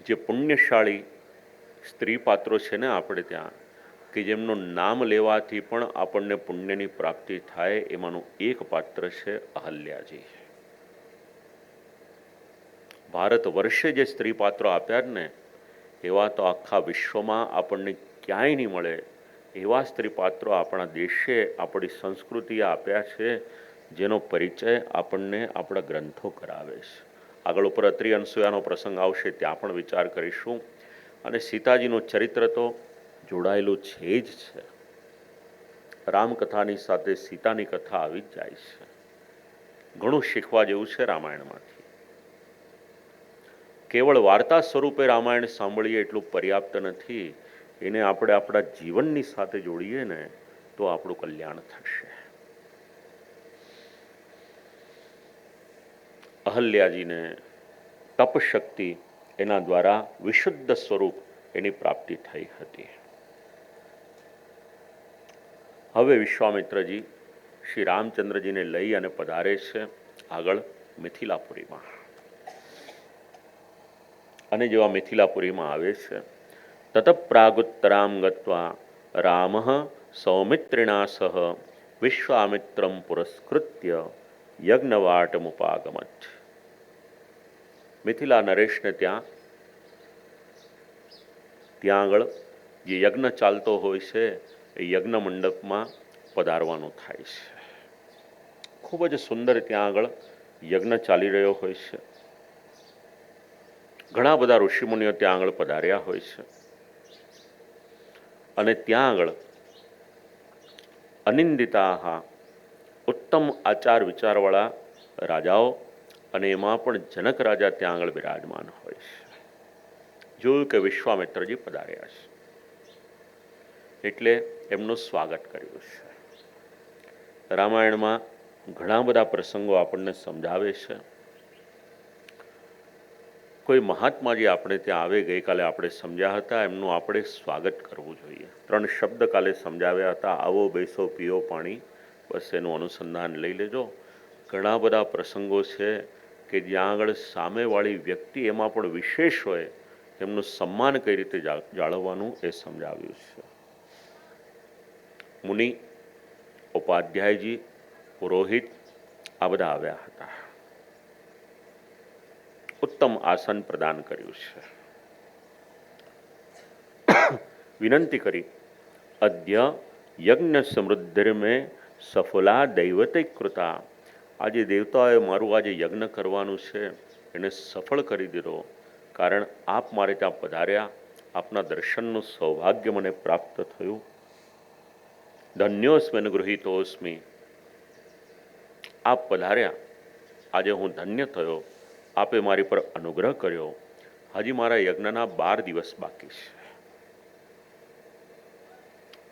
જે પુણ્યશાળી સ્ત્રી પાત્રો છે ને આપણે ત્યાં, કે જેમનું નામ લેવાથી પણ આપણને પુણ્યની પ્રાપ્તિ થાય, એમાંનું એક પાત્ર છે અહલ્યાજી. ભારત વર્ષે જે સ્ત્રી પાત્રો આપ્યા ને એવા તો આખા વિશ્વમાં આપણને ક્યાંય નહીં મળે. એવા સ્ત્રી પાત્રો આપણા દેશે, આપણી સંસ્કૃતિએ આપ્યા છે, જેનો પરિચય આપણને આપણા ગ્રંથો કરાવે છે. આગળ ઉપર અત્રિ અનસૂયાનો પ્રસંગ આવશે, ત્યાં પણ વિચાર કરીશું. અને સીતાજીનું ચરિત્ર તો જોડાયેલું છે જ છે. રામકથાની સાથે સીતાની કથા આવી જ જાય છે. ઘણું શીખવા જેવું છે રામાયણમાંથી. કેવળ વાર્તા સ્વરૂપે રામાયણ સાંભળીએ એટલું પર્યાપ્ત નથી. એને આપણે આપણા જીવનની સાથે જોડીએ ને તો આપણું કલ્યાણ થશે. અહલ્યાજીને તપશક્તિ એના દ્વારા વિશુદ્ધ સ્વરૂપ એની પ્રાપ્તિ થઈ હતી. હવે વિશ્વામિત્રજી શ્રી રામચંદ્રજીને લઈ અને પધારે છે આગળ મિથિલાપુરીમાં. અને જેવા મિથિલાપુરીમાં આવે છે, તત પ્રાગુત્તરામ ગત્વા રામ સૌમિત્રિણા સહ વિશ્વામિત્રમ પુરસ્કૃત્ય યજ્ઞવાટમુપાગમત. મિથિલા નરેશને ત્યાં આગળ જે યજ્ઞ ચાલતો હોય છે એ યજ્ઞ મંડપમાં પધારવાનું થાય છે. ખૂબ જ સુંદર ત્યાં આગળ યજ્ઞ ચાલી રહ્યો હોય છે. ઘણા બધા ઋષિમુનિઓ ત્યાં આગળ પધાર્યા હોય છે. અને ત્યાં આગળ અનિંદિતા ઉત્તમ આચાર વિચારવાળા રાજાઓ અને એમાં પણ જનક રાજા ત્યાં આગળ બિરાજમાન હોય છે. જોયું કે વિશ્વામિત્રજી પધાર્યા છે એટલે એમનું સ્વાગત કર્યું છે. રામાયણમાં ઘણા બધા પ્રસંગો આપણને સમજાવે છે. કોઈ મહાત્માજી આપણે ત્યાં આવે, ગઈકાલે આપણે સમજ્યા હતા, એમનું આપણે સ્વાગત કરવું જોઈએ. 3 શબ્દ કાલે સમજાવ્યા હતા, આવો બેસો પીઓ પાણી, બસ એનું અનુસંધાન લઈ લેજો. ઘણા બધા પ્રસંગો છે કે જ્યાં આગળ સામેવાળી વ્યક્તિ એમાં પણ વિશેષ હોય, એમનું સન્માન કઈ રીતે જાળવવાનું એ સમજાવ્યું છે. મુનિ, ઉપાધ્યાયજી, પુરોહિત આ બધા આવ્યા હતા. ઉત્તમ આસન પ્રદાન કર્યું છે. વિનંતી કરી, અદ્ય યજ્ઞ સમૃદ્ધિર્મે સફલા દૈવતે કૃતા. આજે દેવતાઓએ મારું આજે યજ્ઞ કરવાનું છે એને સફળ કરી દીધો, કારણ આપ મારે ત્યાં પધાર્યા, આપના દર્શનનું સૌભાગ્ય મને પ્રાપ્ત થયું. ધન્યોસ્મિન ગૃહીતોસ્મિ. આપ પધાર્યા, આજે હું ધન્ય થયો. આપે મારી પર અનુગ્રહ કર્યો. હજી મારા યજ્ઞના 12 દિવસ બાકી છે.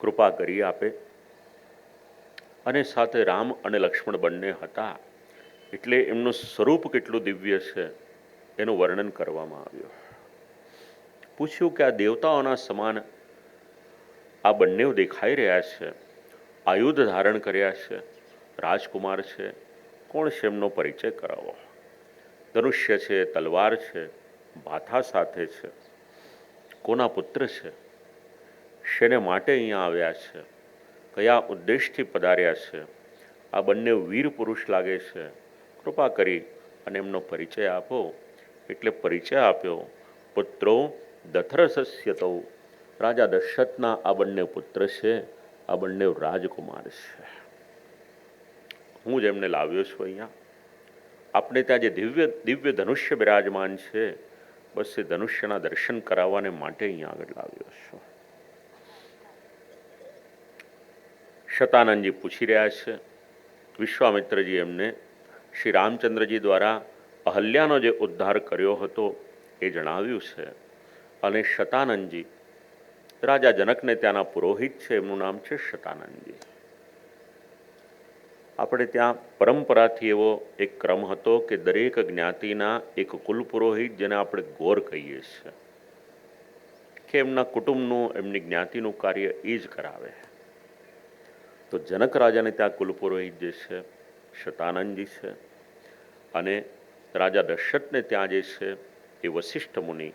કૃપા કરી આપે. અને સાથે રામ અને લક્ષ્મણ બંને હતા એટલે એમનું સ્વરૂપ કેટલું દિવ્ય છે એનું વર્ણન કરવામાં આવ્યું. પૂછ્યું કે આ દેવતાઓના સમાન આ બંને દેખાઈ રહ્યા છે, આયુધ ધારણ કર્યા છે, રાજકુમાર છે, કોણ છે એમનો પરિચય કરાવો. ધનુષ્ય છે, તલવાર છે, ભાથા સાથે છે, કોના પુત્ર છે, શેને માટે અહીંયા આવ્યા છે, કયા ઉદ્દેશથી પધાર્યા છે. આ બંને વીર પુરુષ લાગે છે, કૃપા કરી અને એમનો પરિચય આપો. એટલે પરિચય આપ્યો. પુત્રો દથરસસ્યતો. રાજા દશરથના આ બંને પુત્ર છે, આ બંને રાજકુમાર છે. હું જ એમને લાવ્યો છું અહીંયા. આપણે ત્યાં જે દિવ્ય ધનુષ્ય બિરાજમાન છે, બસ એ ધનુષ્યના દર્શન કરાવવાને માટે અહીંયા આગળ લાવ્યો છું. શતાનંદજી પૂછી રહ્યા છે. વિશ્વામિત્રજી એમને શ્રી રામચંદ્રજી દ્વારા અહલ્યાનો જે ઉદ્ધાર કર્યો હતો એ જણાવ્યું છે. અને શતાનંદજી રાજા જનકને ત્યાંના પુરોહિત છે, એમનું નામ છે શતાનંદજી. આપણે ત્યાં પરંપરાથી એવો એક ક્રમ હતો કે દરેક જ્ઞાતિના એક કુલ પુરોહિત, જેને આપણે ગોર કહીએ છીએ, કે એમના કુટુંબનું, એમની જ્ઞાતિનું કાર્ય એ જ કરાવે. તો જનક રાજાને ત્યાં કુલ પુરોહિત જે છે શતાનંદજી છે. અને રાજા દશરથને ત્યાં જે છે એ વશિષ્ઠ મુનિ,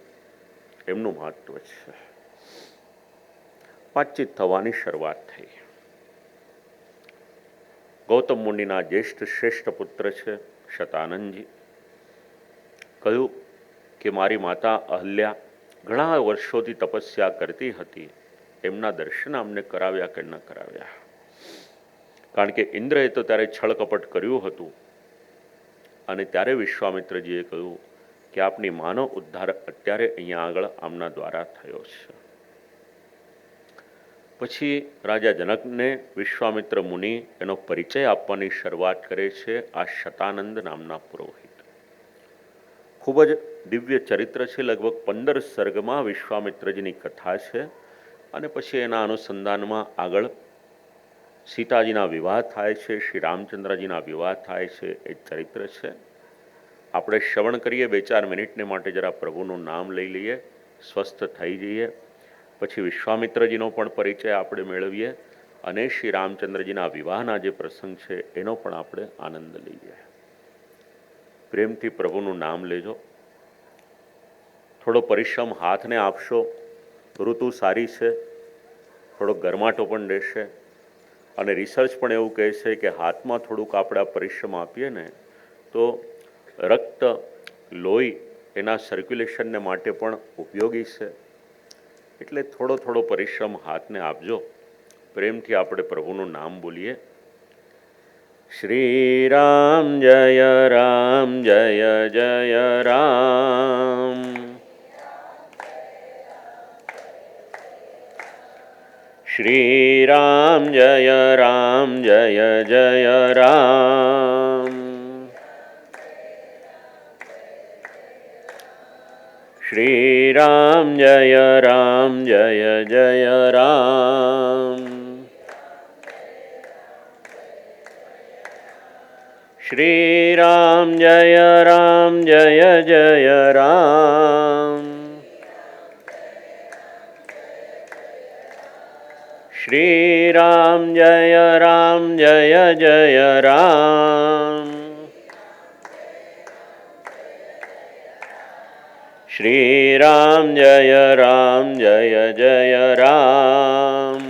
એમનું મહત્વ છે. વાતચીત થવાની શરૂઆત થઈ. ગૌતમ મુનિના જ્યેષ્ઠ શ્રેષ્ઠ પુત્ર છે શતાનંદજી. કહ્યું કે મારી માતા અહલ્યા ઘણા વર્ષોથી તપસ્યા કરતી હતી, એમના દર્શન અમને કરાવ્યા કે ન કરાવ્યા. કારણ કે ઇન્દ્રએ તો ત્યારે છળકપટ કર્યું હતું. અને ત્યારે વિશ્વામિત્રજીએ કહ્યું કે આપની માનો ઉદ્ધાર અત્યારે અહીંયા આગળ આમના દ્વારા થયો છે. પછી રાજા જનકને વિશ્વામિત્ર મુનિ એનો પરિચય આપવાની શરૂઆત કરે છે. આ શતાનંદ નામના પુરોહિત. ખૂબ જ દિવ્ય ચરિત્ર છે. લગભગ 15 સર્ગમાં વિશ્વામિત્રજીની કથા છે. અને પછી એના અનુસંધાનમાં આગળ સીતાજીના વિવાહ થાય છે, શ્રી રામચંદ્રજીના વિવાહ થાય છે, એ ચરિત્ર છે. આપણે શ્રવણ કરીએ 2-4 મિનિટને માટે જરા પ્રભુનું નામ લઈ લઈએ. સ્વસ્થ થઈ જઈએ. પછી વિશ્વામિત્રજીનો પણ પરિચય આપણે મેળવીએ અને શ્રી રામચંદ્રજીના વિવાહના જે પ્રસંગ છે એનો પણ આપણે આનંદ લઈએ. પ્રેમથી પ્રભુનું નામ લેજો. થોડો પરિશ્રમ હાથને આપશો. ઋતુ સારી છે, થોડો ગરમાટો પણ રહેશે. અને રિસર્ચ પણ એવું કહે છે કે હાથમાં થોડુંક આપણે આ પરિશ્રમ આપીએ ને તો રક્ત, લોહી એના સર્ક્યુલેશનને માટે પણ ઉપયોગી છે. એટલે થોડો થોડો પરિશ્રમ હાથને આપજો. પ્રેમથી આપણે પ્રભુનું નામ બોલીએ. શ્રી રામ જય જય જય રામ. શ્રી રામ જય જય રામ. શ્રી રામ જય જય રામ. શ્રી રામ જય જય રામ. શ્રી રામ જય જય રામ. શ્રી રામ જય જય રામ.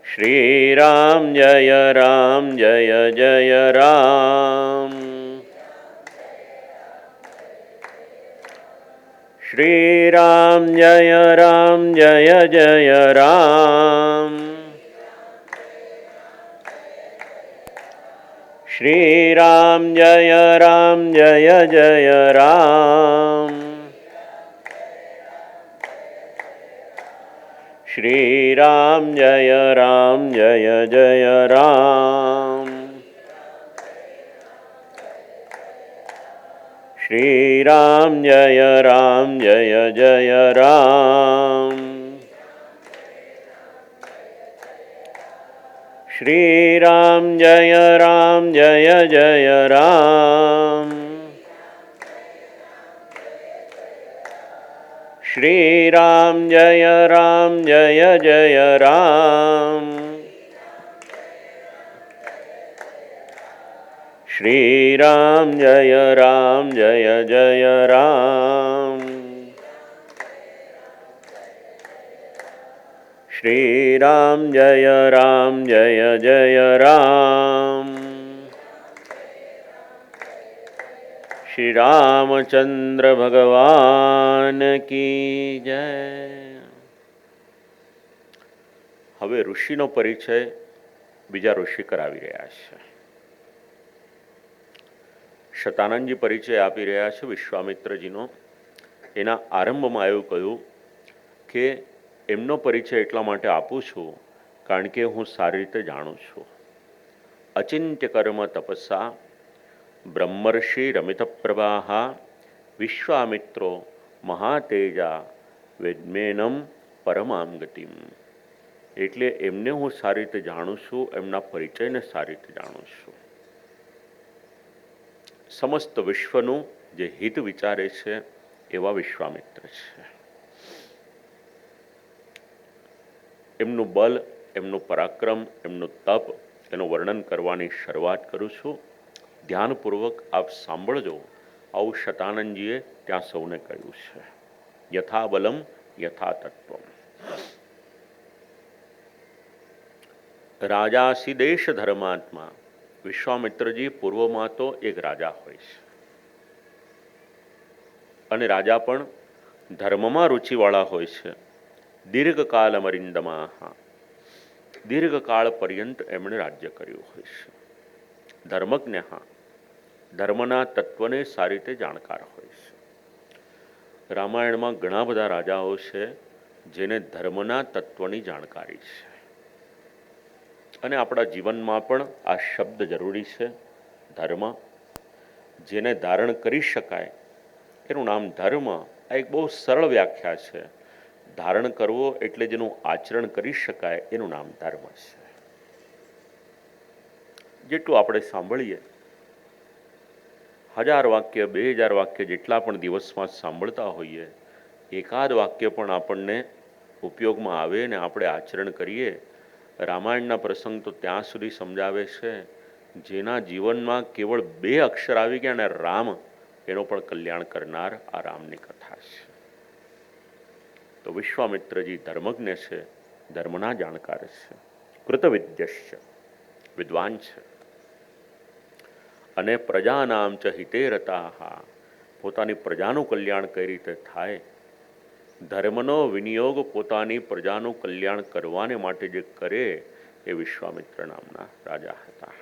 શ્રી રામ જય જય રામ. શ્રી રામ જય જય રામ. શ્રી રામ જય જય રામ. શ્રી રામ જય જય રામ. શ્રી રામ જય જય રામ. શ્રી રામ જય જય રામ. શ્રી રામ જય જય રામ. શ્રી રામ જય જય રામ. શ્રી રામ જય જય રામ. શ્રી રામચંદ્ર ભગવાન કી જય. હવે ઋષિનો પરિચય બીજા ઋષિ કરાવી રહ્યા છે. શતાનંદજી પરિચય આપી રહ્યા છે વિશ્વામિત્રજીનો. એના આરંભમાં એવું કહ્યું કે એમનો પરિચય એટલા માટે આપું છું કારણ કે હું સારી રીતે જાણું છું. અચિંત્ય કર્મ તપસ્યા બ્રહ્મર્ષિ રમિત પ્રવાહા વિશ્વામિત્રો મહાતેજા વેદ્મેનમ પરમામ ગતિમ. એટલે એમને હું સારી રીતે જાણું છું, એમના પરિચયને સારી રીતે જાણું છું. સમસ્ત વિશ્વનું જે હિત વિચારે છે એવા વિશ્વામિત્ર છે. એમનું બલ, એમનું પરાક્રમ, એમનું તપ, એનું વર્ણન કરવાની શરૂઆત કરું છું. ધ્યાનપૂર્વક આપ સાંભળજો. આવું શતાનંદજીએ ત્યાં સૌને કહ્યું છે. યથા બલમ યથા તત્વમ. રાજાસી દેશ ધર્માત્મા. વિશ્વામિત્રજી પૂર્વમાં તો એક રાજા હોય છે અને રાજા પણ ધર્મમાં રુચિવાળા હોય છે. દીર્ઘકાલ અમરિંદમા. દીર્ઘકાળ પર્યંત એમણે રાજ્ય કર્યું હોય છે. ધર્મજ્ઞ. ધર્મના તત્વને સારી રીતે જાણકાર હોય છે. રામાયણમાં ઘણા બધા રાજાઓ છે જેને ધર્મના તત્વની જાણકારી છે. અને આપણા જીવનમાં પણ આ શબ્દ જરૂરી છે. ધર્મ જેને ધારણ કરી શકાય એનું નામ ધર્મ. આ એક બહુ સરળ વ્યાખ્યા છે. ધારણ કરવો એટલે જેનું આચરણ કરી શકાય એનું નામ ધર્મ છે. જેટલું આપણે સાંભળીએ 1000 વાક્ય 2000 વાક્ય જેટલા પણ દિવસમાં સાંભળતા હોઈએ, એકાદ વાક્ય પણ આપણને ઉપયોગમાં આવે ને આપણે આચરણ કરીએ. રામાયણના પ્રસંગ તો ત્યાં સુધી સમજાવે છે જેના જીવનમાં કેવળ 2 અક્ષર આવી ગયા ને રામ, એનો પણ કલ્યાણ કરનાર આ રામની કથા છે. તો વિશ્વામિત્રજી ધર્મજ્ઞ છે, ધર્મના જાણકાર છે, કૃતવિદ્યશ્ચ, વિદ્વાન છે, અને પ્રજાનામ ચ હિતે રતાઃ, પોતાની પ્રજાનું કલ્યાણ કઈ રીતે થાય, ધર્મનો વિનિયોગ પોતાની પ્રજાનું કલ્યાણ કરવાને માટે જે કરે એ વિશ્વામિત્ર નામના રાજા હતા.